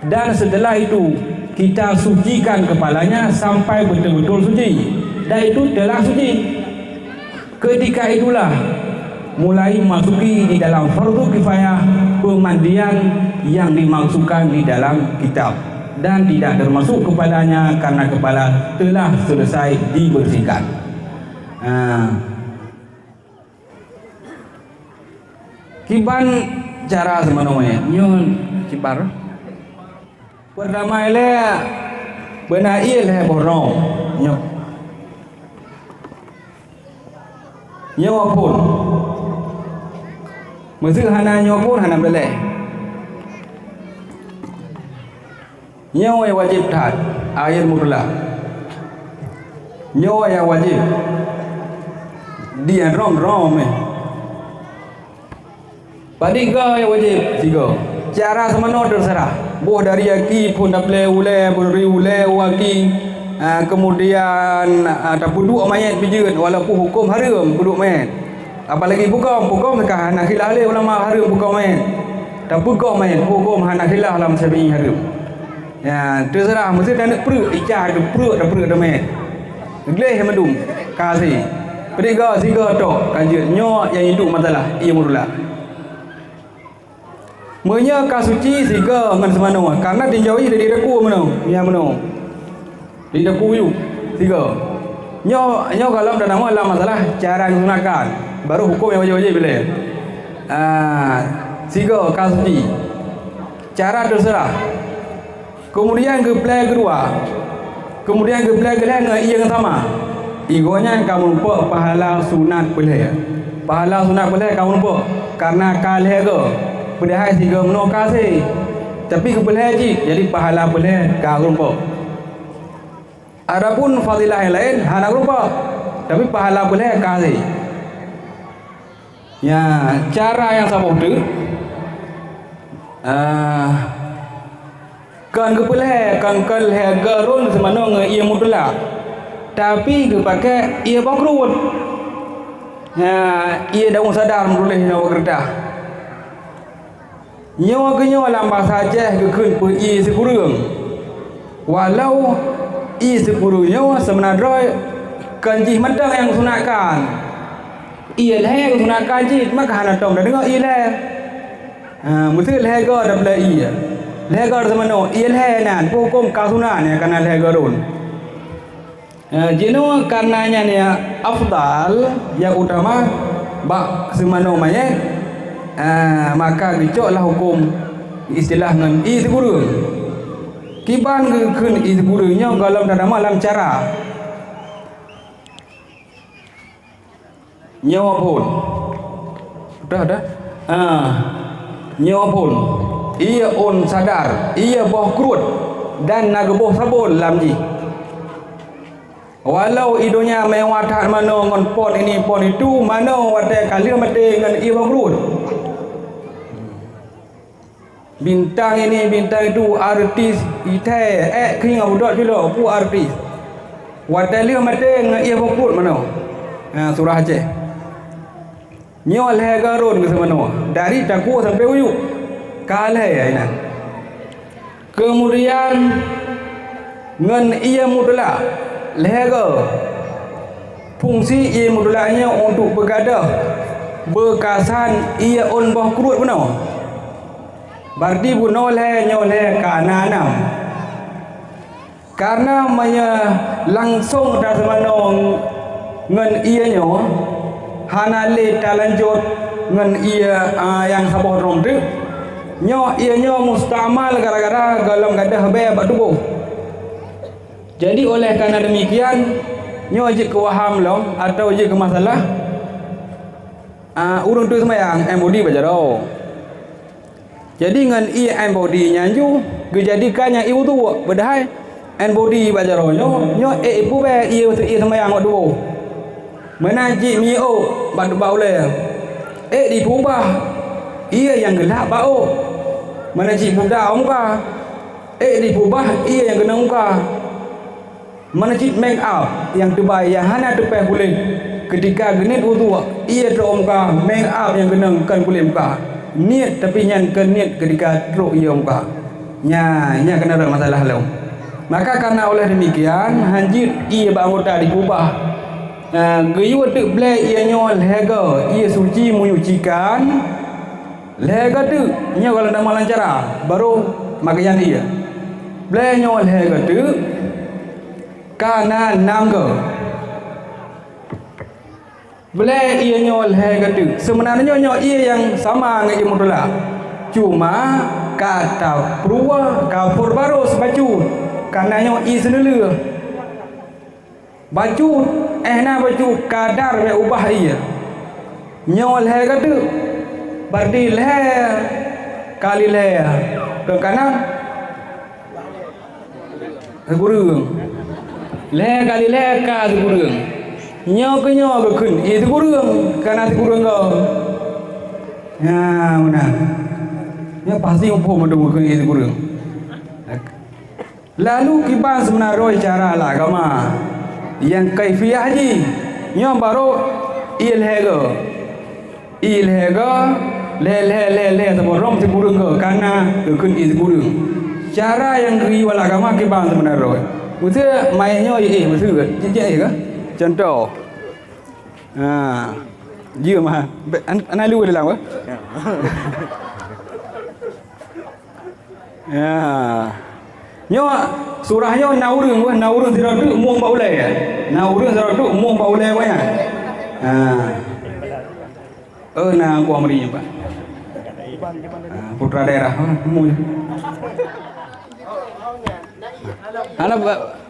Dan setelah itu kita sucikan kepalanya sampai betul-betul suci. Dan itu telah suci. Ketika itulah mulai masuki di dalam fardu kifayah pemandian yang dimaksudkan di dalam kitab dan tidak termasuk kepadanya karena kepala telah selesai dibersihkan. Kiban cara semananya nyon kibar pertama ile benail he borong nyok nyawa pun mesti hana nyawa pun hana boleh nyawa yang wajib tat air mutlak nyawa yang wajib dia rom Padiga yang wajib tiga. Cara semana terserah. Buah dari aki pun tak boleh ulai, beri ulai waki. Kemudian tak puduk mayat bijut walaupun hukum haram puduk mayat. Apalagi buka mereka nak hilah le ulama haram buka mayat. Tak buka mayat hukum nak hilah dalam Syafi'i haram. Ya, terserah mesti nak perut icah tu perut dah mayat. Geleh medum kasih. Padiga tiga tok kanjut nyok yang hidup masalah ia murlah. Menya kasuci siga ngan semano karena dijauhi dari daku mano nya mano di daku yu siga nyo kalau dah nama lah masalah cara menggunakan baru hukum yang wajib bila siga kasuci cara terserah Kemudian ke plan kedua. Kemudian ke plan ketiga ia yang sama. Igonya kamu lupa pahala sunat boleh. Pahala sunat boleh kamu lupa. Karena kalih ke pedahai tiga meno kasih. Tapi ke boleh jadi pahala boleh kamu lupa. Adapun fadilah yang lain hana lupa. Tapi pahala boleh kasih. Ya, cara yang sama tu kan kepulih kan kelih garun semana ia mudlah tapi ke pakai ia bangkrut ya ia daun sadar boleh nak kerja nyawa ke nyawa lambah saja ke kun pu ia sepurung walau ia sepurung nyawa sebenarnya kanji matang yang sunatkan ia lah yang sunatkan ji maka hana tom dah dengar ia lah mesti lah ke ada bela ia legar semano ilhanan hukum kasunan ya karena legarun jino karenanya ni afdal yang utama bak semano mayat maka gicoklah hukum istilah ngan izgurun kiban keun izgurunnya dalam dalam cara nyawa pun dah nyawa pun ia on sadar ia boh krut dan nageboh sabun lamji walau idonya mewatah mano ngon pon ini pon itu mano wate kalir mate ngan ia boh krut bintang ini bintang itu artis ite king abudok julo pu artis wate lir mate ngan ia boh krut mano surah Aceh nyol hegarun ke semano dari Tangku sampai Uyuk kalah ya ini. Kemudian ngan ia mudlah lega fungsi ia mudlahnya untuk bergadah bekasan ia on boh krut benar berarti buno le nyole kananam karena maya langsung dah semano ngan ia nyo hana le talanjut ngan ia yang sabah rom tu nyo ianya mustamal gara-gara galam gadah be bak tubuh. Jadi oleh karena demikian nyo je ke waham lo atau je ke masalah urang tu sembahyang embody bajaro. Jadi ngan i embody nyanju dijadikannya iu tu bedahai embody bajaro nyo ibu be iu tu i sembahyang bak tubuh. Menaji mio bak boleh. Dipubah ia yang gelap bau mana cik budak muka dipubah ia yang kena muka mana cik make up yang terbaik yang hana terpeh kulit ketika genit wudu ia teruk muka make up yang kena kan kulit muka niat tapi yang ke niat ketika teruk ia muka nya kena ada masalah lo maka karena oleh demikian hanjit ia banguta dipubah geyu tu blek ia nyol hega ia suci menyucikan lega tu nya kalau nak lancara baru makayan dia blek nyol hega tu kana nangga blek ia nyol hega tu sebenarnya nyol ia yang sama dengan mudlah cuma kata perua kafur baru sebaju karena nyol i senelu baju na baju kadar be ubah ia nyol hega tu berarti leher kali leher ke kanan ke gurung leher kali leher ke gurung nyo ke kun itu gurung kanan gurung kau ya mana ya pasti umpu menunggu ke itu gurung lalu kiban sebenarnya cara lah agama yang kaifiah haji nyo baru ilhega le seborong si burung ke karena kun is burung cara yang riwal agama ke bang sebenarnya mesti mainnya mesti je ke contoh dia mah anak lu dalam apa ya nyo surahnya naurung sira tu umum baulai naurung sira tu umum baulai banyak nah aku amrinya pak putra daerah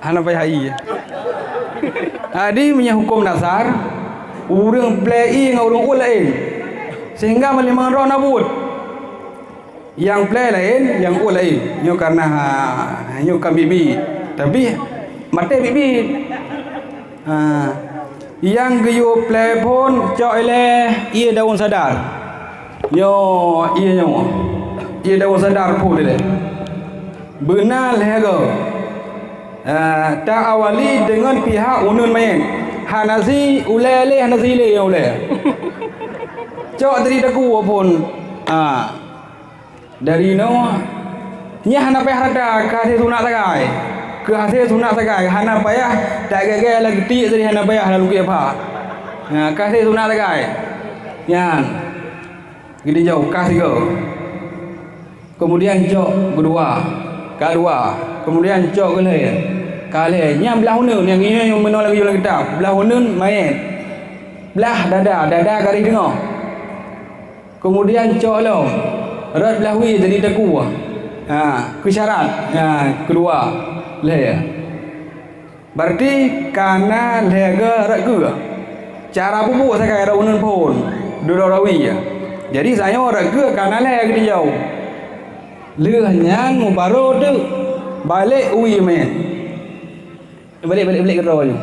Hana payah Adi punya hukum dasar urang play dengan urang lain sehingga memang roh nabut yang play lain yang lain nyo karena nyo kan bibi tapi mate bibi yang geyo play pun cok le ia daun sadar nyo ia daun sadar pun le benar lego tak awali dengan pihak unun main Hanazi ulele Hanazi le ule cok dari daku pun dari no nya hana payah rada ka se sunat sagai ke hasil sunat sagai hana payah tak gege lagi ti dari hana payah lalu ke apa ka se sunat sagai yang gede jauh kasih go kemudian cok kedua kemudian cok kale nyam belah hunun yang ini yang menolak jual kitab belah hunun main belah dada garis dengar kemudian cok lo rat belah wi jadi daku kesyarat kedua le berarti karena lega rat ke cara pupuk saya kaya hunun pun durawi jadi saya rat ke karena lega dia jauh lehnya mubarak tu balik ui main balik ke roh je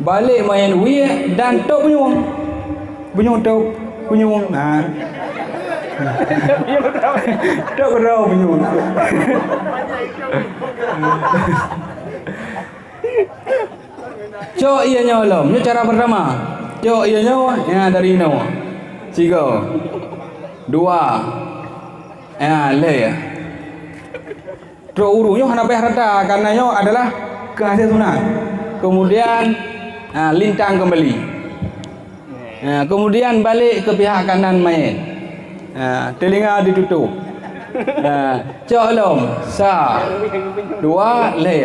balik main ui dan tok penyung tok penyung tok ke roh penyung cok iya nyolom ini cara pertama cok iya nyawa ya dari nawa 3 2 le Tro urunya hana payah rata karena nyo adalah kehasil sunat. Kemudian lintang kembali. Kemudian balik ke pihak kanan main. Telinga ditutup. Cok lom sa 2 le.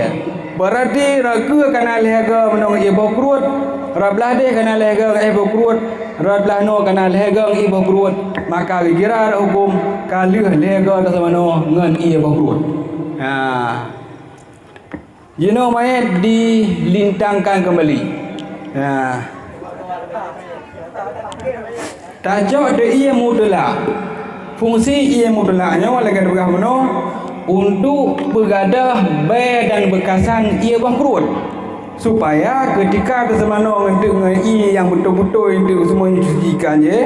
Berarti ragu kana lega menong ibu kurut, rablah de kana lega ibu kurut, rablah no kana lega ibu kurut, maka kira hukum kali lega sama no ngan ibu kurut. Main dilintangkan kembali. Tajuk de ia mudlah. Fungsi ia mudlahnya walaupun berkah meno untuk bergadah bay dan bekasan ia bangkrut supaya ketika tersemano dengan ia yang betul-betul itu semuanya dicucikan je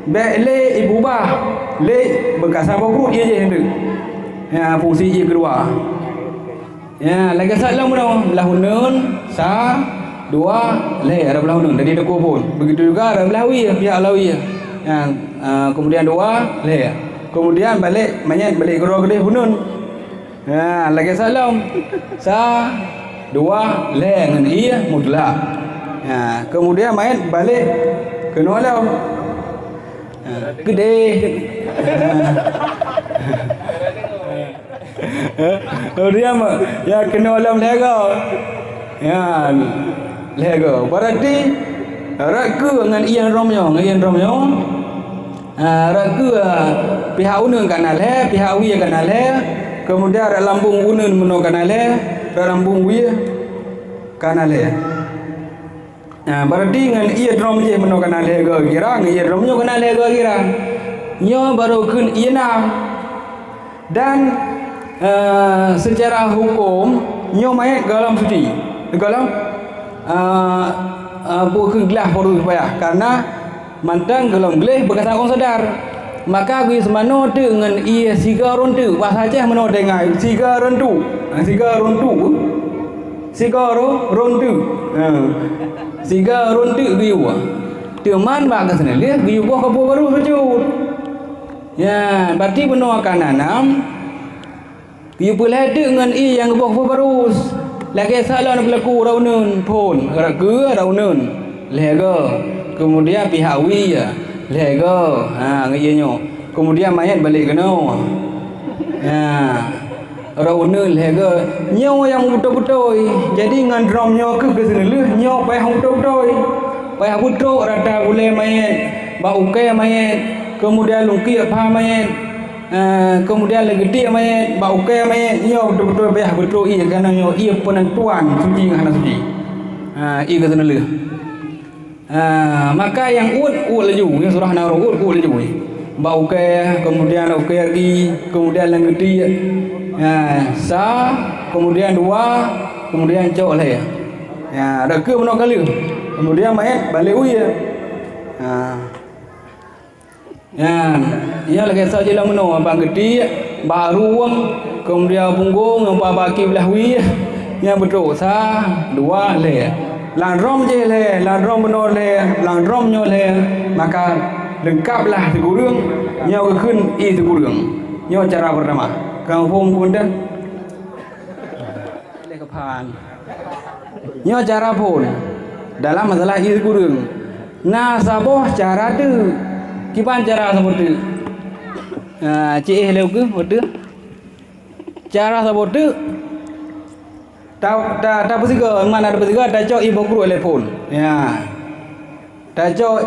bay le ibu bah le bekasan bangkrut ia je hendak fungsi ia kedua lagi salam meno lahunun sa 2 le ada lahunun dari deku pun begitu juga ada lawi pihak lawi kemudian 2 le kemudian balik menyet balik ke roh gede hunun lagi salam sa 2 le dengan iya mudlah kemudian main balik ke nolam gede kemudian ya ke nolam lega lega berarti ragu dengan ian romyo ragu pihak unun kanal pihak wi kanal kemudian ada lambung unun meno kanal lambung wi kanal berarti dengan ia drom je meno kanal kira ia dromnya kanal kira nyo baru kun iana dan secara hukum nyo mayat galam suci galam bukan gelah baru supaya karena mantang gelom geleh berkata kong sadar maka gue semano tu dengan ia siga rontu bahasa Aceh meno dengar siga rontu siga rontu gue teman bagas ni lihat gue buah kapu baru sejuk berarti benar akan nanam gue boleh dengan ia yang buah kapu baru lagi salah nak berlaku raunun pun raunun lega kemudian pihak wi lega ngiyanya kemudian mayat balik kena raunun lega nyawa yang betul-betul jadi ngan dromnya ke sini leh nyawa payah betul-betul payah betul rata boleh mayat bau ke mayat kemudian lungki apa mayat kemudian lagi dia mayat bau ke mayat nyo betul-betul betul ia kerana nyo ia penentuan suci dengan suci. Ia kata nela. Maka yang ut laju, yang surah An-Nur ut laju. Bau ke kemudian ke lagi, kemudian lagi dia. Sa kemudian dua, kemudian cok lah ya. Ada ke benar kali. Kemudian mayat balik uya. Ia lagi saja lah meno abang gede baru wang kemudian punggung yang baki belah wi yang betul sa dua le lang rom je le lang rom beno le lang rom nyo le maka lengkaplah tegurung nyo keun i tegurung nyo cara pertama kang pung punten le kepan nyo cara pun dalam masalah i tegurung nah saboh cara tu kipan cara seperti cik leu ke betul cara seperti tak bersiga mana ada bersiga tak cok ibu guru telefon ya tak cok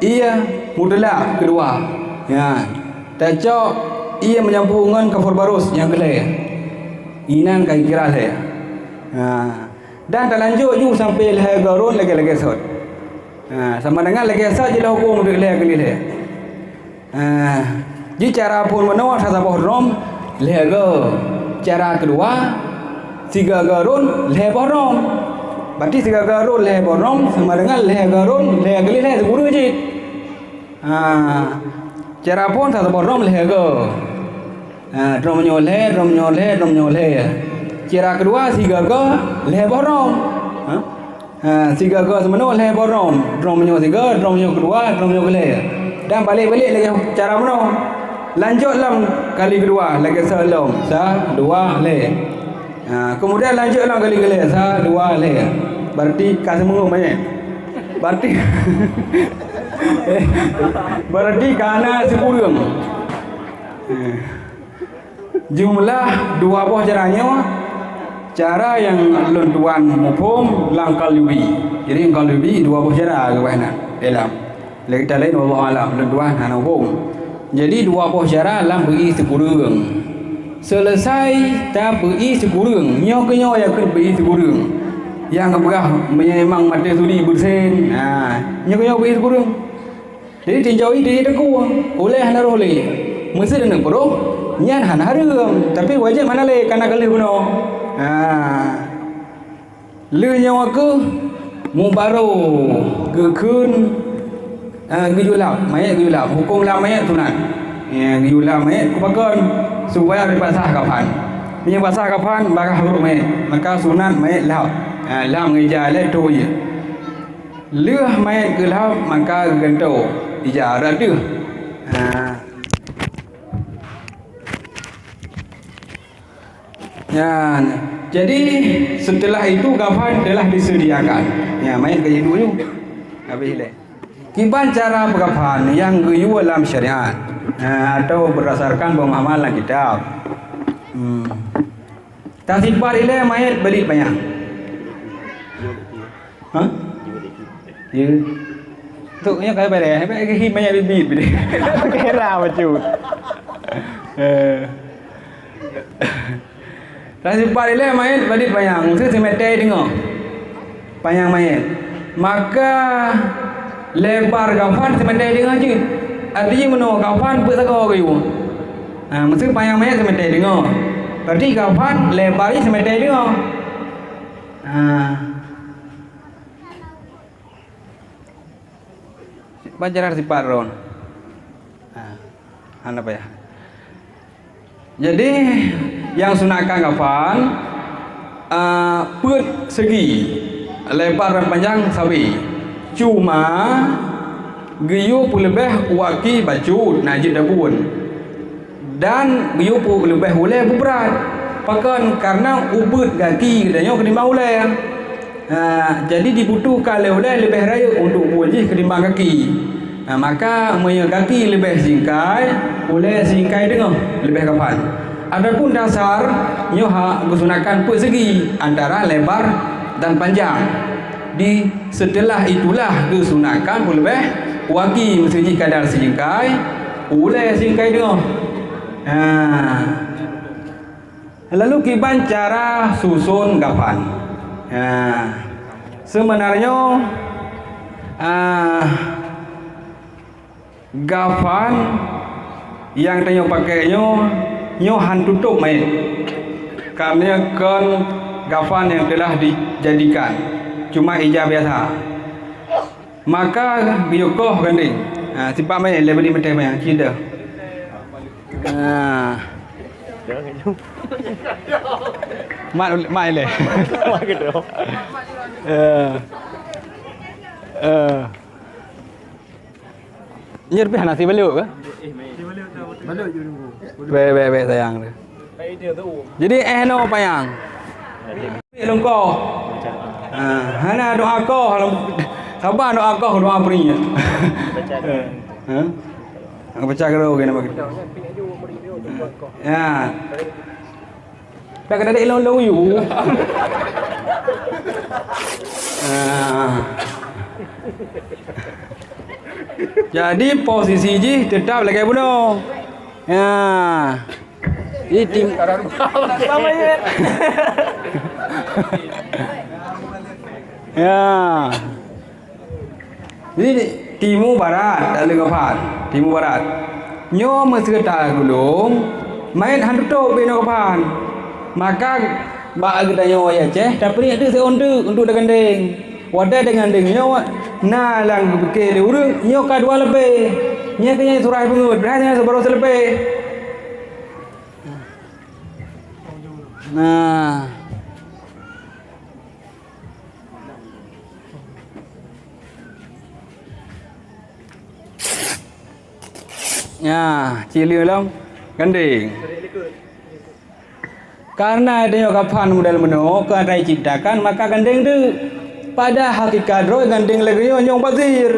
ia mudahlah kedua ya tak cok ia menyambungkan ke barus yang kelai inan kai kira le dan tak lanjut juga sampai le garun lagi sot sama dengan lagi sot je hukum dik le kali le di cara pun menawar sa sabah rom lego cara kedua tiga garun le borom berarti tiga garun le borom sama dengan le garun le kali le guru je cara pun sa sabah rom lego drom nyole cara kedua tiga ga le borom tiga ga semua le borom drom nyo tiga drom nyo kedua drom nyo kali dan balik-balik lagi cara mana lanjut lam kali kedua lagi salam sa dua le kemudian lanjut lam kali sa dua le berarti kasih mengu banyak berarti berarti kana sepuluh jumlah dua buah caranya cara yang lentuan mufhum langkal yubi jadi langkal yubi dua buah cara kebanyakan dalam lagi lain Allah alam lentuan hana hukum. Jadi dua buah cara lam beri sekurang. Selesai tak beri sekurang, nyo ke nyo yang kena beri sekurang. Yang keberah memang mata sudi bersen. Nyo ke nyo beri sekurang. Jadi tinjau ini dia teku. Oleh hana oleh. Mesti nak perlu nyan hana harum. Tapi wajib mana le kana kali guna. Le nyo ke mubaro gekun gejulap mayat gejulap hukum lah mayat sunat gejulap mayat kupakan supaya dipasah kapan punya pasah kapan bakal huruf mayat maka sunat mayat lah lam ngejar le tu je leh mayat gelap maka gento ijarah tu jadi setelah itu kapan telah disediakan mayat kaji dulu habis le kiban cara pengapahan yang geyu dalam syariat atau berdasarkan pemahaman kitab. Tasifat ile mayat beli banyak. Ya. Tu nya kayak bare, kayak hi banyak bibit bide. Kira macam. Tasifat ile mayat beli banyak. Mesti semetai dengar. Banyak mayat. Maka lebar kafan semendai dengan je. Artinya mana kafan bersagau ke you. Mesti panjang mayat semendai dengan. Berarti kafan lebar ni semendai dengan. Baca sifat ron. Apa ya? Jadi yang sunahkan kafan put segi lebar dan panjang sabi. Cuma giyu pun lebih waki baju najib dabun dan giyu pun lebih boleh berat pakan karena ubud kaki katanya ketimbang oleh jadi dibutuhkan oleh lebih raya untuk wajih ketimbang kaki maka punya kaki lebih singkai oleh singkai dengan lebih kapan adapun dasar nyoha gunakan persegi antara lebar dan panjang di setelah itulah kesunakan boleh waki mesti kadar singkai boleh singkai dengar Lalu kiban cara susun kafan. Sebenarnya kafan yang tanya pakainya han tutup mayat. Karena kan kafan yang telah dijadikan cuma hijab biasa. Maka biokoh ganding. Sifat mayat lebih dimentai mayat cida. Mai le. Mai gitu. Nyer pi nasi beliau ke? Beliau je. Be sayang tu. Jadi no payang. Longko. Hana doa ko, sabar doa ko doa beri. Baca kero ke nama kita. Ya. Dah kena ada long you. Jadi posisi ji tetap lagi bunuh. Ya. Ini tim ya. Jadi timur barat ada kapan? Timur barat. Nyo masih tak gulung. Main hantu tu bina kapan? Maka bak kita nyo ya ceh. Tapi ni ada seondu untuk gandeng. Wadah dengan gandeng nyo. Nah lang ke urang nyo kadua lebih. Nya kenya surai pengut. Berapa sebaru selebih. Nah. Ya, cili dalam gandeng. Karena adanya kafan model meno kadai ciptakan maka gandeng tu pada hakikat roh gandeng lagi nyong pasir.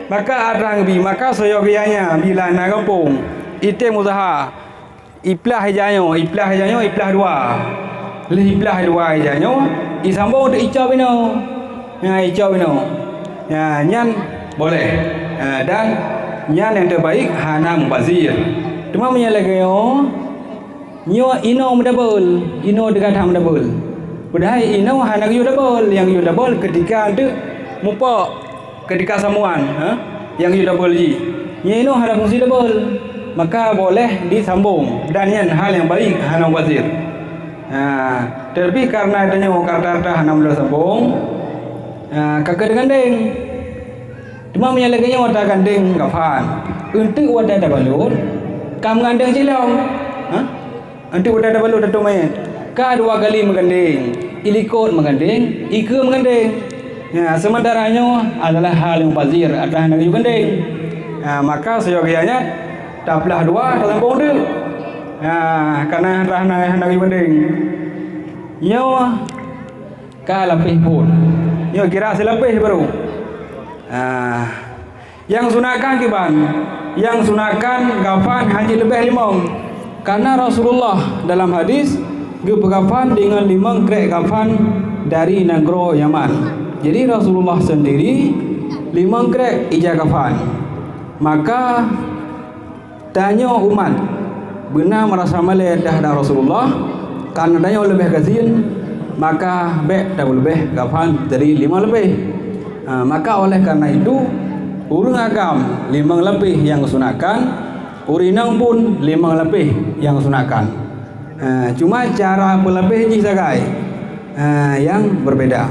Maka arang bi maka soyogianya bila na kampung. Item usaha. Iplah hajanyo, iplah dua. Iplah dua hajanyo, isambung untuk icau bino. Ya, icau bino. Ya, nyan boleh. Dan nyan yang terbaik hana mubazir. Cuma menyalakan nyo ino double, ino dekat ham double. Padahal ino hana you double, yang you double ketika tu mupa ketika samuan, yang you double ji. Ino hana fungsi double. Maka boleh disambung dan yang hal yang baik hana mubazir. Terlebih karena adanya kata-kata hana mubazir sambung. Kakak gandeng. Cuma menyalakannya wadah gandeng kafan. Untuk wadah dah balut, kam gandeng silong. Untuk wadah dah balut datuk mayat. Ka dua kali menggandeng, ilikot menggandeng, ike menggandeng. Ya, sementaranya adalah hal yang mubazir, adalah hana gandeng. Maka seyogianya taplah dua tak sambung tu. Karena hana gandeng. Nyo ka lapih pun. Nyo kira selapih baru. Yang sunahkan kiban, yang sunahkan kafan hanya lebih 5. Karena Rasulullah dalam hadis berkafan dengan 5 krek kafan dari negara Yaman. Jadi Rasulullah sendiri 5 krek ijaz kafan. Maka tanya umat benar merasa malah dah Rasulullah karena tanya lebih kasihan maka baik dah lebih kafan dari 5 lebih. Maka oleh karena itu urang agam 5 lebih yang sunahkan, urinang pun 5 lebih yang sunahkan. Cuma cara berlebih ji sagai yang berbeda.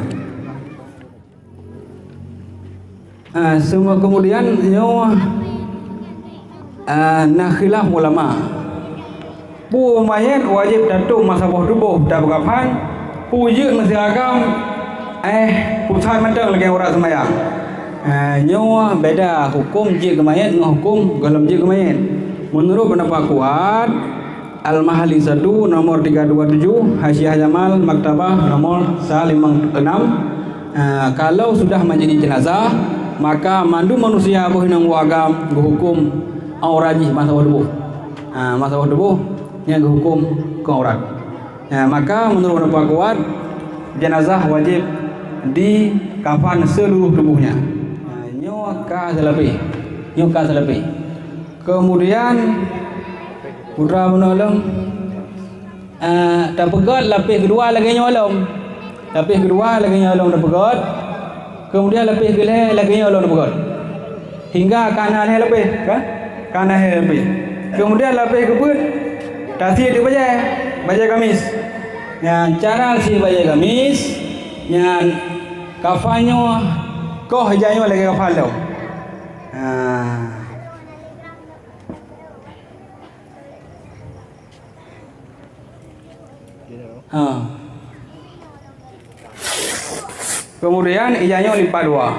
Semua kemudian nyo khilaf ulama. Pu mayat wajib datuk masabah tubuh dah berkafan, pu je masih agam pusat mentang lagi orang semayang. Nyo beda hukum je kemayat dengan hukum dalam je kemayat. Menurut pendapat kuat Al-Mahali 1 nomor 327 Hasyiah Jamal Maktabah nomor 156. Kalau sudah menjadi jenazah maka mandu manusia boleh nang wagam berhukum aurajih masabah tubuh. Masabah tubuh yang hukum ke aurat. Maka menurut pendapat kuat jenazah wajib di kafan seluruh tubuhnya. Nyo ka selebih. Kemudian Putra menolong tak pegat, lapis kedua lagi nyolong. Lapis kedua lagi nyolong dah pegat. Kemudian lapis kedua lagi nyolong dah pegat. Hingga kanan hai lapis, kan? Kanan hai lapis. Kemudian lapis keput tak siap di bajai gamis. Yang cara si bajai gamis, yang kafanyo koh janyo lagi kafal tau. Kemudian ijanya lipat dua.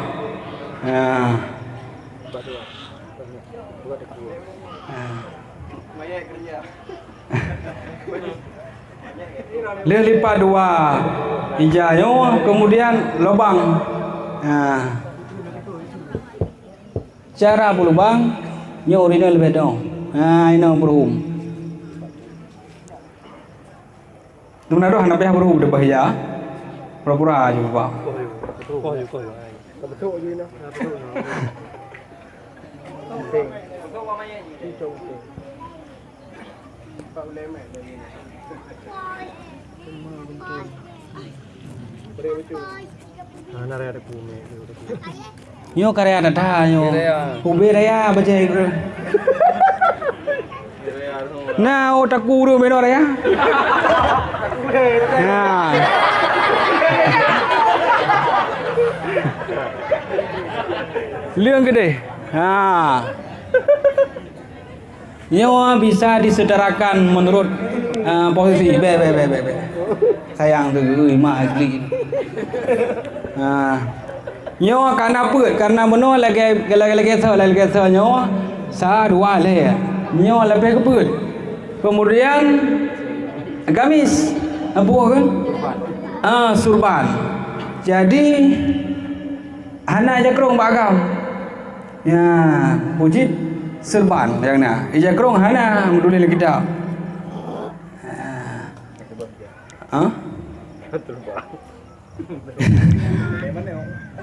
Dia lipat dua ijanya, kemudian lubang. Cara berlubang, nyori dia lebih dong. Ini berhum. Tuna doh hendak berhum depan ya. Pura-pura aja Pak. Nyo karya ada dah nyo. Ube raya baca itu. Nah, otak guru menor ya. Nah. Liang gede. Nyo bisa disedarakan menurut posisi. Be. Sayang tu mak asli. Nyo karena apa? Karena menol lagi so nyo sa dua le. Nyo lebih keput. Kemudian gamis apa kan? Surban. Jadi hana jakrong bagam. Ya, pujit surban yang na. Jakrong hana muduli kita.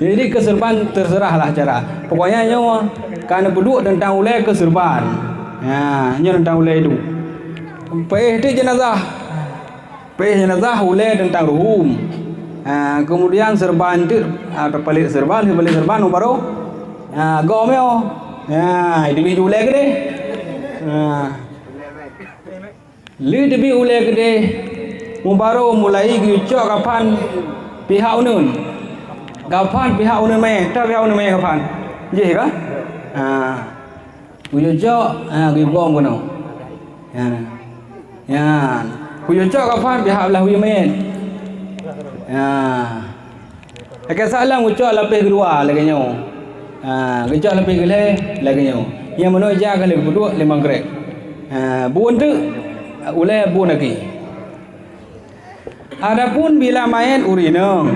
Jadi keserban terserahlah cara. Pokoknya nyo kan beduk tentang ulai keserban. Ya, nyo tentang ulai itu. jenazah ulai tentang ruhum. Kemudian serban itu atau pelik serban baru gomeo. Ya, itu ulai gede. Li debi ulai gede. Baru mulai gicok kapan pihak unun. Kapan pihak unun mai? Tak pihak unun mai kapan? Je kah? Gicok, gibom kono. Ya. Gicok kapan pihak belah wi mai? Akan salam gicok lapis kedua lagi nyo. Gicok lapis gele lagi nyo. Yang mana jaga lagi berdua 5 grek. Buun tu ulai buun lagi. Adapun bila main urineng,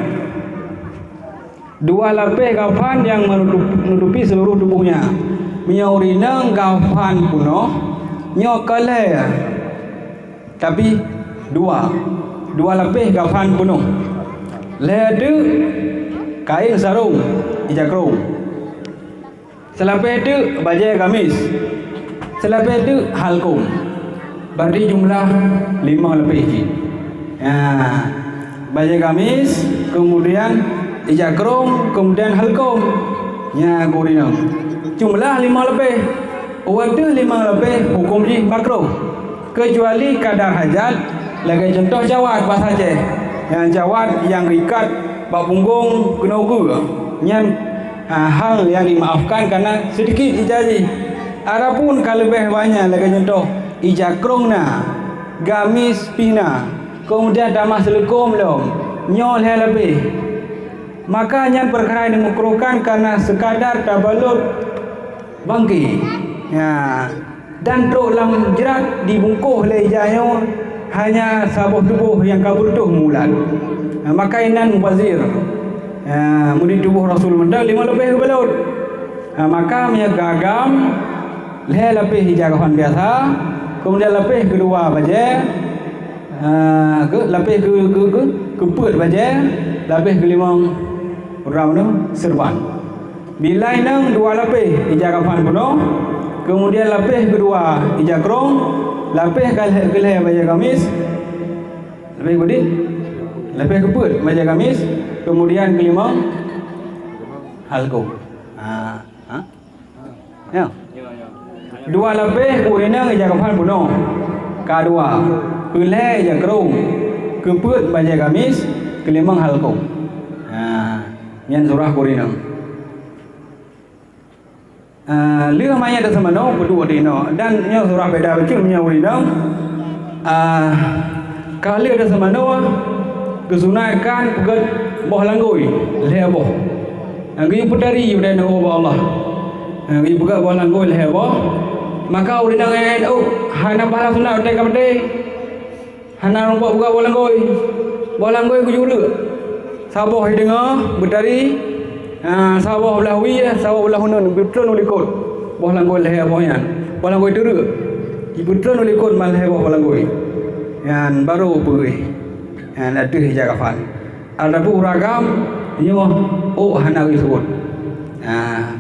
2 lapis kafan yang menutupi seluruh tubuhnya. Minyak urineng kafan puno, nyo kale. Tapi 2 lapis kafan puno. Ledu kain sarung ijakrong. Selapis itu bajai gamis. Selapis itu halkum. Berarti jumlah 5 lapis. Bajai gamis, kemudian ijakrong, kemudian halkum. Ya, gurinam. Jumlah 5 lebih. Waduh 5 lebih hukum ji makruh. Kecuali kadar hajat. Lagi contoh jawat bahasa Aceh. Yang jawat yang ikat bak punggung kena ugu. Yang hal yang dimaafkan karena sedikit ijazi. Adapun kalau lebih banyak lagi contoh ijakrong na, gamis pina. Kemudian damas selekum belum nyol lebih, maka yang perkara ini makruhkan karena sekadar tabalut bangki ya, dan truk dalam jerat dibungkuh oleh ijanya hanya sabuh tubuh yang kabur tuh mulat. Maka inan mubazir mudi tubuh Rasul mendak 5 lebih kebalut. Maka minyak gagam lebih hijagahan biasa, kemudian lebih kedua baje lapis keput baja, lapis kelima orang tu serban. Bilai nang dua lapis ija kafan penuh, kemudian lapis kedua ija kerong, lapis kelih baju gamis, lapis bedit, lapis keput baju gamis, kemudian kelima halko. Ya. Dua lapis urina ija kafan penuh, kedua kelih ija kerong, keput baju gamis, kelima halko. Yang surah urina. Lửa maya dah sama no berdua di no dan yang surah beda betul punya urina kali dah sama no kesunaikan pegat boh langgoi leh boh ngi putari udah no Allah ngi pegat boh langgoi leh boh maka urina ngai hana bala sunat udah kamde hana rompak pegat boh langgoi ku juru saboh dengar betari sawah belah wi sawah belah hunun betul nulikot boh langgoi leh bohnya boh langgoi teruk betul nulikot mal leh boh langgoi yan baru pergi yan ada hijau kafan ada pun ragam nyo hana wi sebut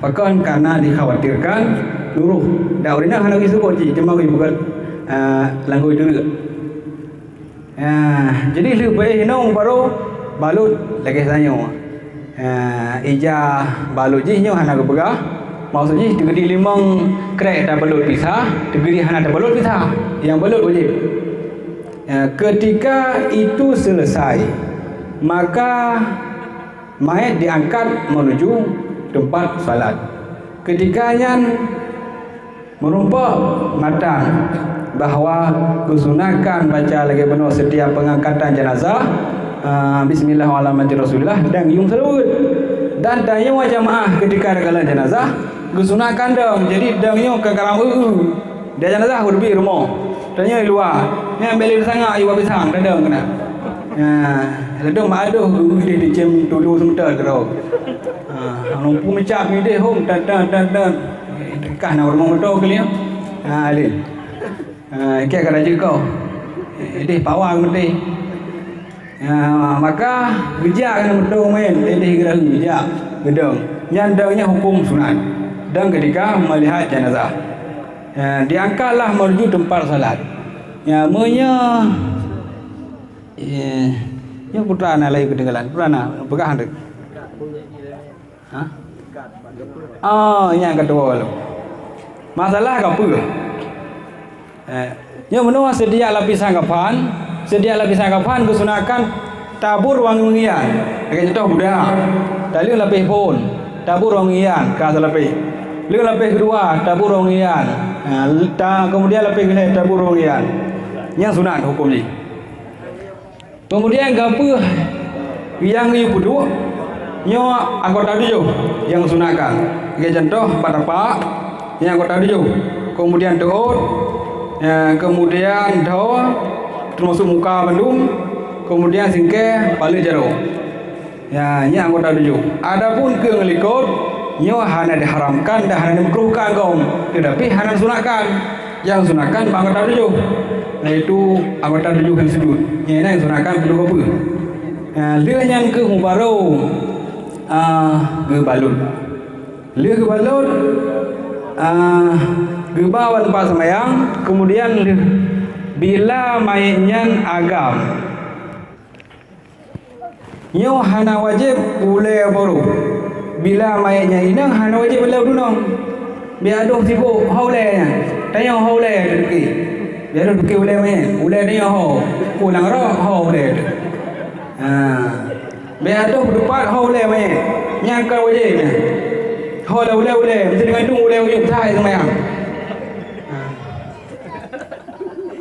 pakan karena dikhawatirkan luruh daurina hana wi sebut cuma wi bukan langgoi teruk jadi lebih hinong baru balut lagi sanyo ija balut ji nyo hana kepegah maksudnya tegeri limang krek tak balut pisah tegeri hana tak balut pisah yang balut wajib ketika itu selesai maka mayat diangkat menuju tempat salat ketika yang merumpak matang bahawa kesunakan baca lagi penuh setiap pengangkatan jenazah Bismillahirrahmanirrahim Rasulullah dan yung salawat dan tanya jamaah ketika rakalan jenazah kesunakan dong jadi dongnya ke karang dia jenazah urbi rumah tanya luar ni ambil sangat iwa pisang dan kena ledong maduh dia dicem tuduh semeter terus nompu mencap ni dia hom dan dekat nak rumah betul kali alin kek keraja kau dia pawang mesti maka gejak kena betul main ini gerah gejak gedung nyandangnya hukum sunat dan ketika melihat jenazah diangkatlah menuju tempat salat menya yang putrana lagi ketinggalan putrana pegang dek yang kedua masalah apa yang menua sedia lapisan kafan kesunakan tabur wangian kayak contoh budak tali lapis pun tabur wangian ke atas lapis kedua tabur wangian kemudian lapis kedua tabur wangian yang sunat hukum ni kemudian gapo yang ieu kedua nyo anggota tujuh yang sunatkan kayak contoh pada yang anggota tujuh kemudian doa kemudian doa termasuk muka bandung kemudian singkeh balik jaro ini anggota tujuh adapun ke ngelikut nyo hana diharamkan dan hana dimakruhkan kaum tetapi hana disunatkan yang sunatkan anggota tujuh yaitu anggota tujuh yang sudut yang sunatkan perlu apa leh yang ke hubaru ke balut leh ke balut ke bawah tempat sembahyang kemudian bila mayatnya agam nyo hana wajib boleh baru bila mayatnya inang hana wajib boleh dunong biar aduh sibuk haulenya tanya haule dekat biar dekat boleh mayat boleh tanya hau pulang roh hau boleh biar aduh depan haule mayat nyangka wajibnya hau boleh mesti gantung boleh ujung thai sembahyang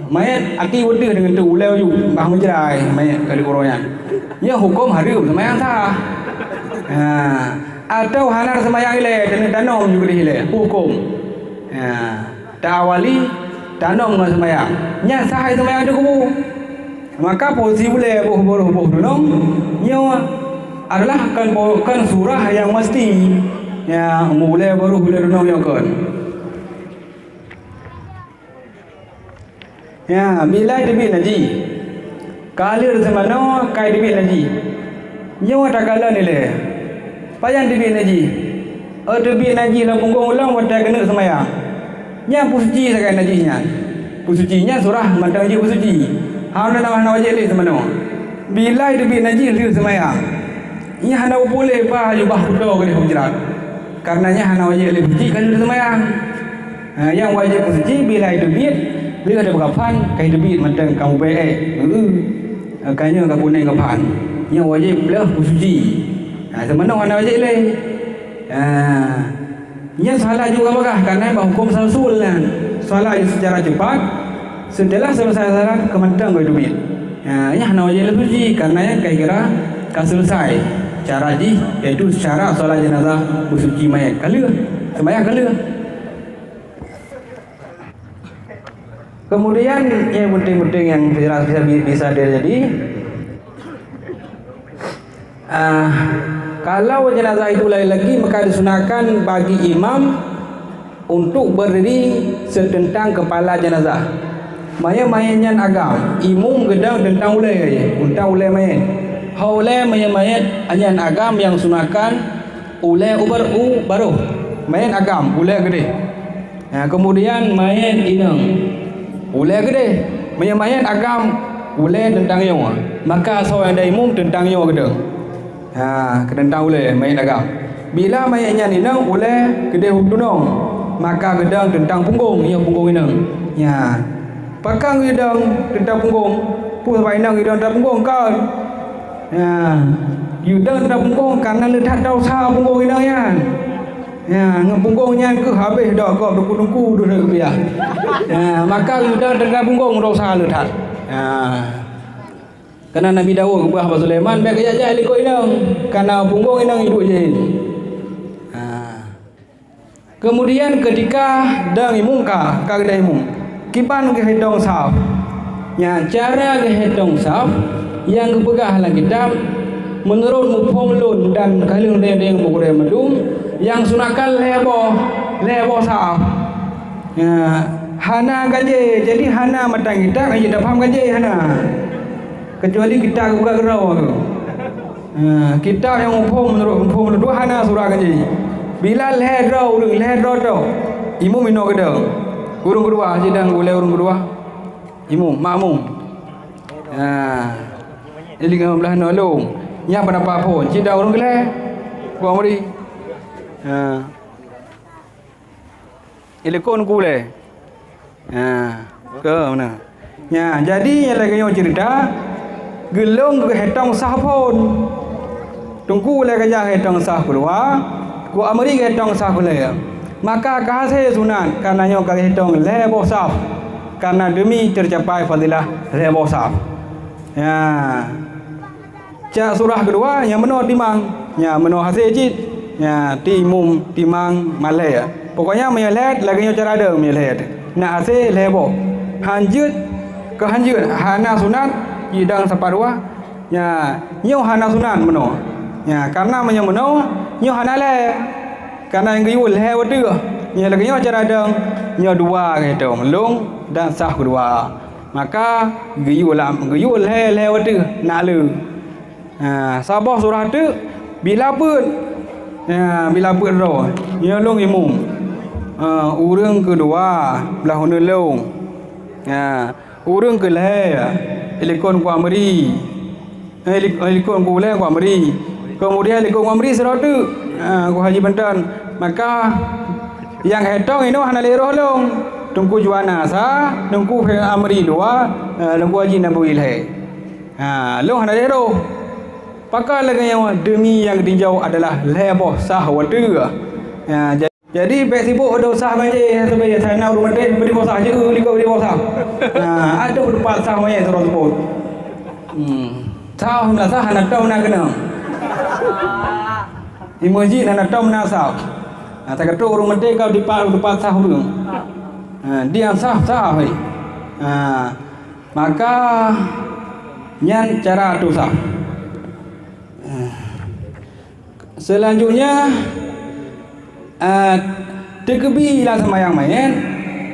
mayat aki wudi dengan tu uleu yu bah menjerai mayat kali koronya nya hukum harum sembahyang sah atau hanar sembahyang ile dengan tanom juga ile hukum tawali tanom dengan sembahyang nya sah sembahyang tu kubu maka posisi boleh boh dunong nya adalah kan surah yang mesti yang boleh baru boleh dunong yang kan bila debit naji kalir semano kai debit naji nyawa takala ni le payan debit naji Terbit najis dalam punggung ulang wadah kena semayang. Nya pusuci sangat najisnya. Pusucinya surah mantang je pusuci. Hana nama wajib le semano. Bila terbit najis dia semayang. Nya hana boleh pa jubah kudo ke hujrat. Karenanya hana wajib le pusuci kalau dia semayang. Yang wajib pusuci bila terbit dia ada berkapan kai terbit mantang kamu baik. Kayaknya kamu naik kapan. Yang wajib le pusuci. Semano hana wajib le. Ia salah juga bakah karena hukum sausul kan. Salah secara cepat setelah selesai salat kementang ke duit. Ia hana wajib suci karena yang kira selesai cara ji iaitu secara salat jenazah bersuci mayat kala sembahyang kala. Kemudian yang penting-penting yang bisa terjadi kalau jenazah itu lain lagi maka disunahkan bagi imam untuk berdiri setentang kepala jenazah. Mayat-mayatnya agam, imum gedang tentang ulai, tentang ulai mayat. Haulai mayat anyan agam yang sunahkan ulai ubar baru. Mayat agam ulai gede. Kemudian mayat inang ulai gede. Mayat agam ulai tentang nyawa. Maka seorang dari imum tentang nyawa gede. Kedentang ulai mayat agam. Bila mayatnya inang ulai gede tunong, maka gedang tentang punggung, ia punggung inang. Ya. Pakang gedang tentang punggung, pun inang gedang tentang punggung kan. Ya. Gedang tentang punggung karena letak dau sa punggung inang ya. Ya, punggungnya ke habis dah kau dengku-dengku dah ke biar. Ya, maka gedang tentang punggung dau sa letak. Ya. Karena Nabi Daud kepada Abah Sulaiman baik kerja ikut inang karena punggung inang hidup je. Kemudian ketika dang imungka kagak imung kipan ke hedong saf. Ya cara ke hedong saf yang kepegah dalam kitab menurut mufhum lun dan kalung yang buku medum yang sunahkan lebo saf. Ya hana gaje jadi hana matang kita aja dah faham gaje hana. Kecuali kita buka gerau tu. Kita yang menurut dua hana surah gaji. Bila leher draw imum ino kedang. Urung kedua sidang boleh urung kedua. Imum makmum. Jadi 15 nolong. Nya pada apa pun sidang urung keleh. Gua mari. Ilekon ku le. Ke mana? Ya, jadi yang lagi cerita gelung ke hetong sah pun tunggu le kerja hetong sah keluar ku amri ke hetong sah keluar maka kahase sunat karena nyo ke hetong lebo sah karena demi tercapai fadilah lebo sah ya cak surah kedua yang meno timang ya meno hasil cit ya timum timang malay pokoknya menyelet lagi nyo cara ada menyelet nak hasil lebo hanjut ke hanjut hana sunat idang saparua ya nyo hana sunan meno ya karena meno nyo hana le karena yang geyul he wadu nya lagi nyo cara dang nyo dua gitu melung dan sah kedua maka geyul he wadu nak le sabah surah tu bila pun ya bila pun ro nyo long imum urang kedua belah hunu long ya urang ke le Ilikon ku amri, ilikon ku boleh ku amri. Kemudian ilikon ku amri serotu, ku haji bantan. Maka yang hetong ini hana leroh long. Tunggu juana sa, tunggu amri dua, tunggu haji nabu ilhe. Long hana leroh. Pakar lagi yang demi yang tinjau adalah leboh sah wadu. Jadi baik sibuk ada usah banjir sampai saya nak rumah dia beri bosah je liko beri bosah. Ada berdepan sah banyak terus sebut. Sah nak sah nak tahu nak kena. Di masjid nak tahu nak sah. Tak kata rumah dia kau depan sah belum. Dia sah hai. Maka nyan cara tu sah. Selanjutnya terkebi lah sembahyang mayat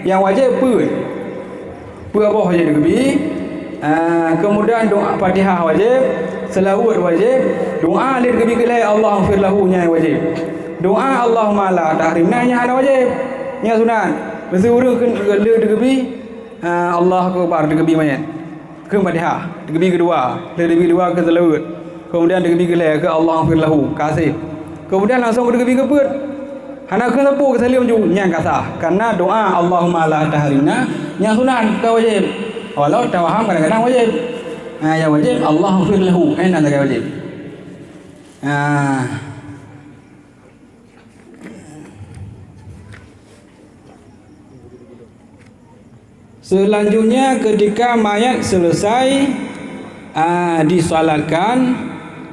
yang wajib pun apa wajib terkebi kemudian doa Fatihah wajib selawat wajib doa lil terkebi ke Allah firlahu nya wajib doa Allahumma la tahrimna nya ada wajib nya sunat mesti urang ke le degebi Allah akbar degebi mayat ke Fatihah degebi kedua le degebi kedua ke selawat kemudian degebi ke le ke Allah afir lahu kasih kemudian langsung ke degebi ke perut hana ke sapu ke salim ju nya kasah karena doa Allahumma la tahrimna nya sunat ke wajib walau tawaham kadang-kadang wajib yang wajib Allah afir lahu enak tak wajib selanjutnya ketika mayat selesai disolatkan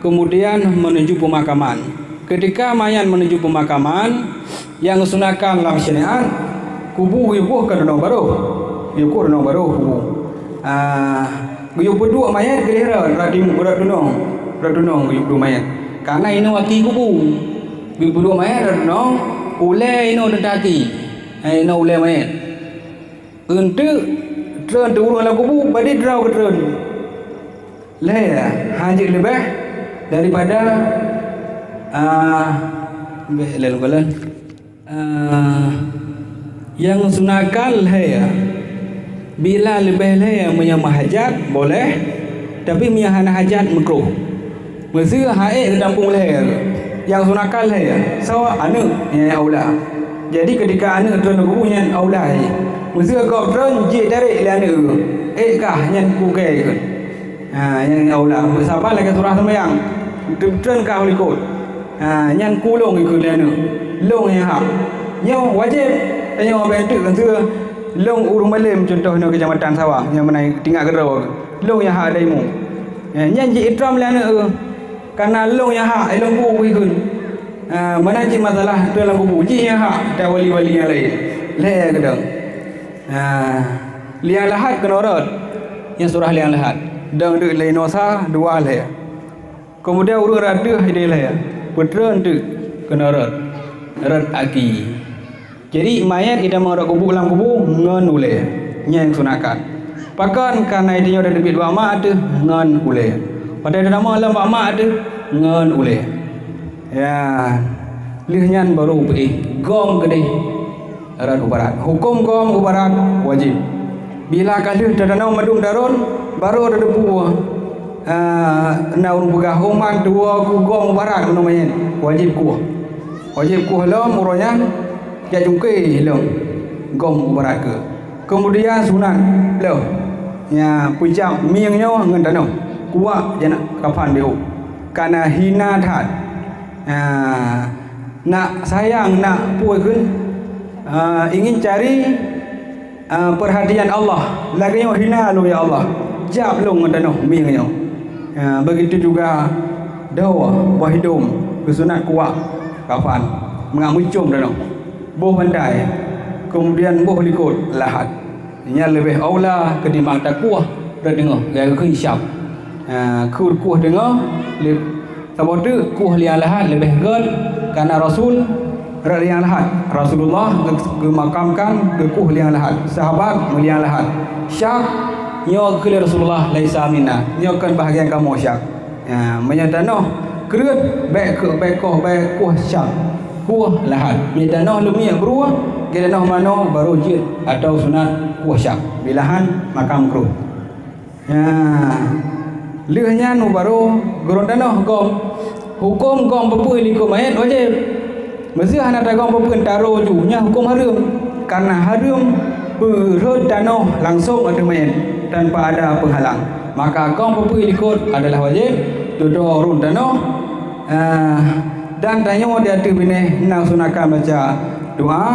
kemudian menuju pemakaman. Ketika mayat menuju pemakaman yang sunahkan dalam syariat kubu yubuh ke danau baru. Yubuh danau baru kubu. Yubuh dua mayat gelera radim berat dunong yubuh mayat. Karena ini waki kubu. Yubuh dua mayat dunong ulai ini datati. Ini ulai mayat. Untuk tren tu urang lagu bu badi draw ke tren le haji lebih daripada lalu kalian yang sunakal ya bila lebih le menyamah hajat boleh tapi menyahana hajat makruh mesti haid dampung le yang sunakal ya so anu ya aula jadi ketika anu tren lagu bu nya aula mesti kau tren je tarik le anu kah nyan ku ke yang aula bersabar lagi surah sembahyang tren kah ikut nyan ku long ikut le anu long yang hak nyo wajib nyo bentuk kan sura long urung malam contohnya kecamatan Sawah yang menai tinggal gerau long yang hak daimu nyan je itram le anu karena long yang hak long ku ikut mana je masalah dalam buku je yang hak tak wali-wali yang lain le kedang liang lahat kena urut yang surah liang lahat dan duk lain nosa dua le kemudian urut rada hidai le putran tu kena urut aki jadi mayat ida mau kubu dalam kubu ngan ule yang sunahkan pakan karena dia ada lebih dua mak ada ngan ule pada ada nama alam mak ada ngan ule ya lihnya baru pergi gom gede Arat ubarat. Hukum gom ubarat wajib. Bila kali ada nau madung darun baru ada debu naun begah human dua ku gom ubarat namanya wajib ku. Wajib ku lo muronya ya jungke lo gom ubarat ke. Kemudian sunat lo nya puncak miangnya ngan danau kuat jana kapan dia. Karena hina that. Nak sayang nak puai kun ingin cari perhatian Allah lagi yang hina lu ya Allah jap lu ngedano mingnya begitu juga dawa wahidum kesunat kuat kafan mengamucum dano boh pandai kemudian boh likut lahat ini lebih aula ketimbang takuah dah dengar gaya ke hisyap kuah dengar sebab tu kuah liang lahat lebih gad karena Rasul liang lahat Rasulullah gemakamkan kuh liang lahat sahabat liang lahat syak nyo ke Rasulullah laisa minna nyo kan bahagian kamu syak menyatano kerut baik koh baik kuh syak kuh lahat menyatano lumia berua kita noh mano baru jid atau sunat kuh syak bilahan makam kru lihnya nu baru gorondano gom hukum gom bepuh liko mayat wajib mesti hana tagong bepuh taro junya hukum harum karena harum perut dano langsung ada mayat tanpa ada penghalang maka gom bepuh likut adalah wajib duduk run dano dan tanya dia tu bine nang sunakan baca doa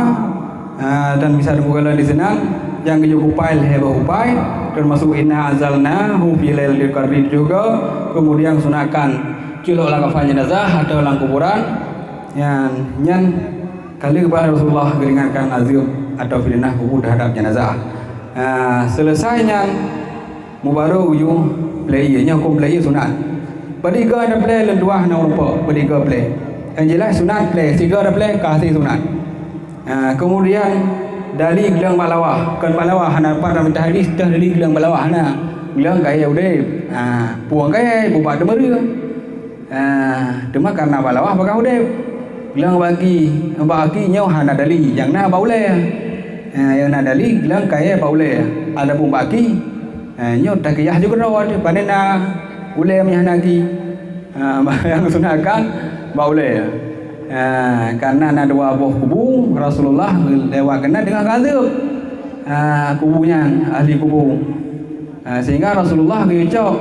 dan bisa dibuka di senang yang kejukupai heba upai termasuk inna azalna hu fi lailil qadri juga kemudian sunahkan cilok lakafan jenazah atau lang kuburan yang nyan kali kepada Rasulullah geringankan azim atau filinah kubur terhadap jenazah selesainya mubarak ujung playnya hukum play sunat bertiga ada play dan dua nak rupa bertiga play yang jelas sunat play tiga ada play kasih sunat kemudian dari gelang balawah kan balawah hana pada minta hadis dah dari gelang balawah hana gelang kaya udah puang kaya bubat demeru demam karena balawah bakal udah gelang bagi nyo hana dali yang na baule yang na dali gelang kaya baule ada pun bagi nyo tak kaya juga rawat panena ule mihanagi yang sunahkan baule karena ada dua buah kubu Rasulullah lewat kena dengan kadzib kubunya ahli kubu sehingga Rasulullah kecok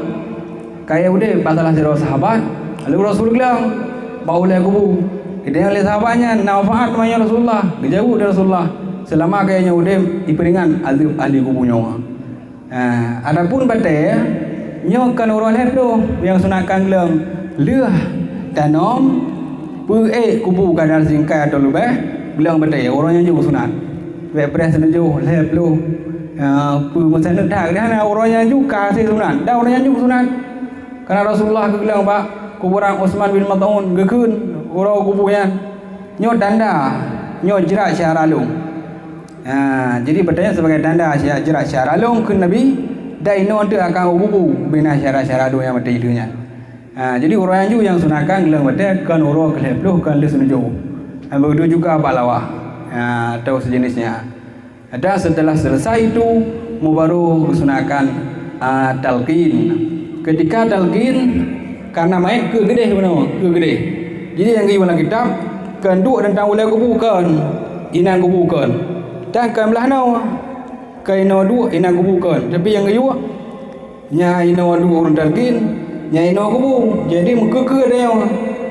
kaya udah masalah jero sahabat lalu Rasul bilang baule kubu dia oleh sahabatnya nafaat namanya Rasulullah jauh dari Rasulullah selama kayaknya udah diperingan ahli kubunya adapun batai nyo kan orang lep tu yang sunahkan gelang leuh danom kubu kadar singkai atau lebih gelang batai orang yang juga sunat pres senuju lep lu macam nak dah dia orang yang juga kasih sunat dah orang yang juga sunat karena Rasulullah bilang pak kuburan Utsman bin Maz'un gekeun orang kuburan nyo tanda nyo jerat syaralung jadi bertanya sebagai tanda jerat syaralung ke Nabi daino tu akan kubu bina syara-syara yang mati dunia jadi orang yang sunahkan gelang mati kan orang kelepluh kan le senuju begitu juga balawah atau sejenisnya dan setelah selesai itu baru sunahkan talqin ketika talqin karena main ke gede benar ke gede jadi yang dalam kitab kan duk tentang ulai kubukan inang kubukan dan kan belah no kaino duk inang kubukan tapi yang iu nya ino duk urun talqin nya ino kubu jadi mengke dia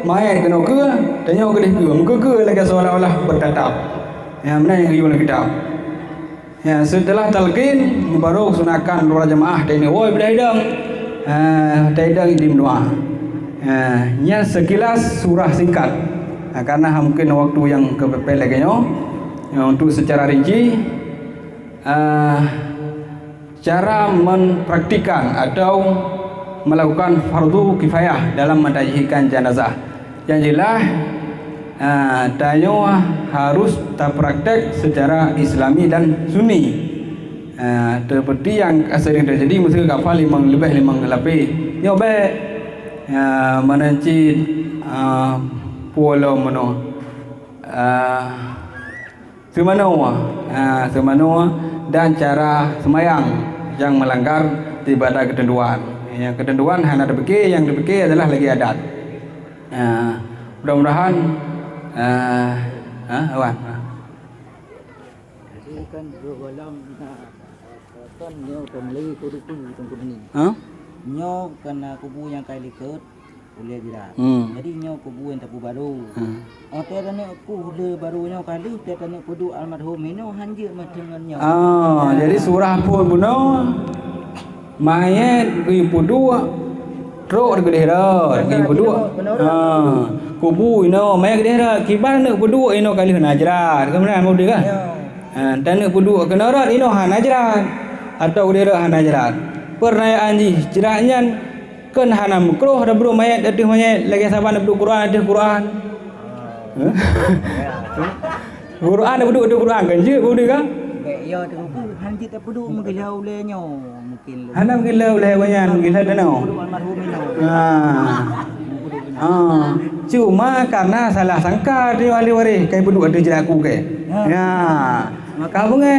main kena ke tanya gede ke mengke lagi seolah-olah bertatap yang mana yang iu dalam kitab setelah talqin baru sunahkan dua jemaah ini woi berdang taidang idim doa nya sekilas surah singkat karena mungkin waktu yang kepepet lagi untuk secara rinci cara mempraktikan atau melakukan fardu kifayah dalam mendajikan jenazah yang jelas tanya harus terpraktek secara islami dan sunni seperti yang sering terjadi mesti kapal lebih lapis nyoba menancit pulau mano semano dan cara semayang yang melanggar ibadah ketentuan yang ketentuan hanya dipikir yang dipikir adalah lagi adat mudah-mudahan awan kan berwalam kan nyo pemeli kudu ni nyo kena kubu yang kali ikut boleh tidak jadi nyo kubu yang tapu baru tiada ni aku le baru nyo kali tiada ni kudu almarhum ino hanje macam nyo jadi surah pun buno mayat kui pudu truk gede dah kui pudu kubu ino mayat gede dah kibar nak pudu ino kali najrat kemudian mau dia kan dan nak pudu kena rat ino najrat atau gede dah najrat pernayaan ji jeraknya kan hana makruh ada bro mayat ada mayat lagi saban ada Quran ada Quran Quran ada Quran kan je boleh kan ya tu hanji tak perlu menggelau lenyo mungkin hana menggelau le banyak menggelau dano almarhum ino cuma karena salah sangka dia wali-wali kai penduk ada jeraku ke maka bunga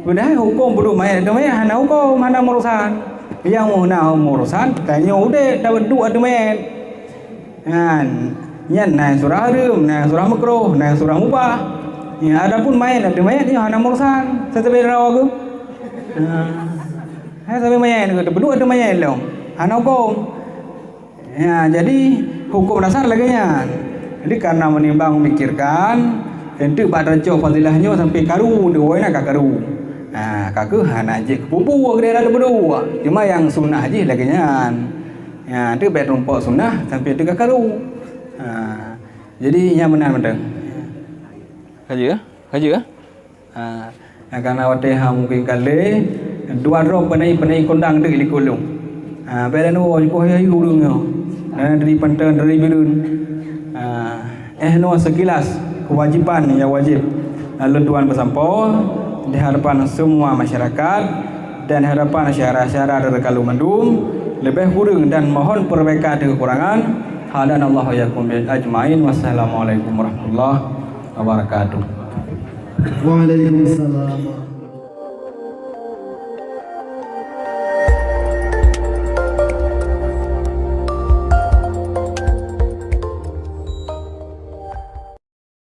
benar hukum penduk mayat ada mayat hana hukum hana urusan yang mau urusan kayaknya udah dapat dua ada mayat nyan nah surah haram nah surah makruh nah surah mubah adapun mayat ada mayat ni hana urusan setabe rawa aku sampai mayat ada penduk ada mayat lo hana hukum jadi hukum dasar lagi jadi karena menimbang memikirkan untuk pada rancu fadilahnya sampai karu dua nak karu kakak hana je pupu dia ada berdua cuma yang sunnah je lagi tu bet rumput sunnah sampai tu karu jadi yang benar kaji karena waktu mungkin kali dua drop penai kondang tu di kolong bela no ko hayu dungyo dari pantan dari birun no sekilas kewajiban yang wajib lentuan bersampau di hadapan semua masyarakat dan hadapan syara-syara dari Kalumandum lebih kurang dan mohon perbaikan kekurangan hadanallahu wa iyyakum ajmain. Wassalamualaikum warahmatullahi wabarakatuh. Waalaikumsalam.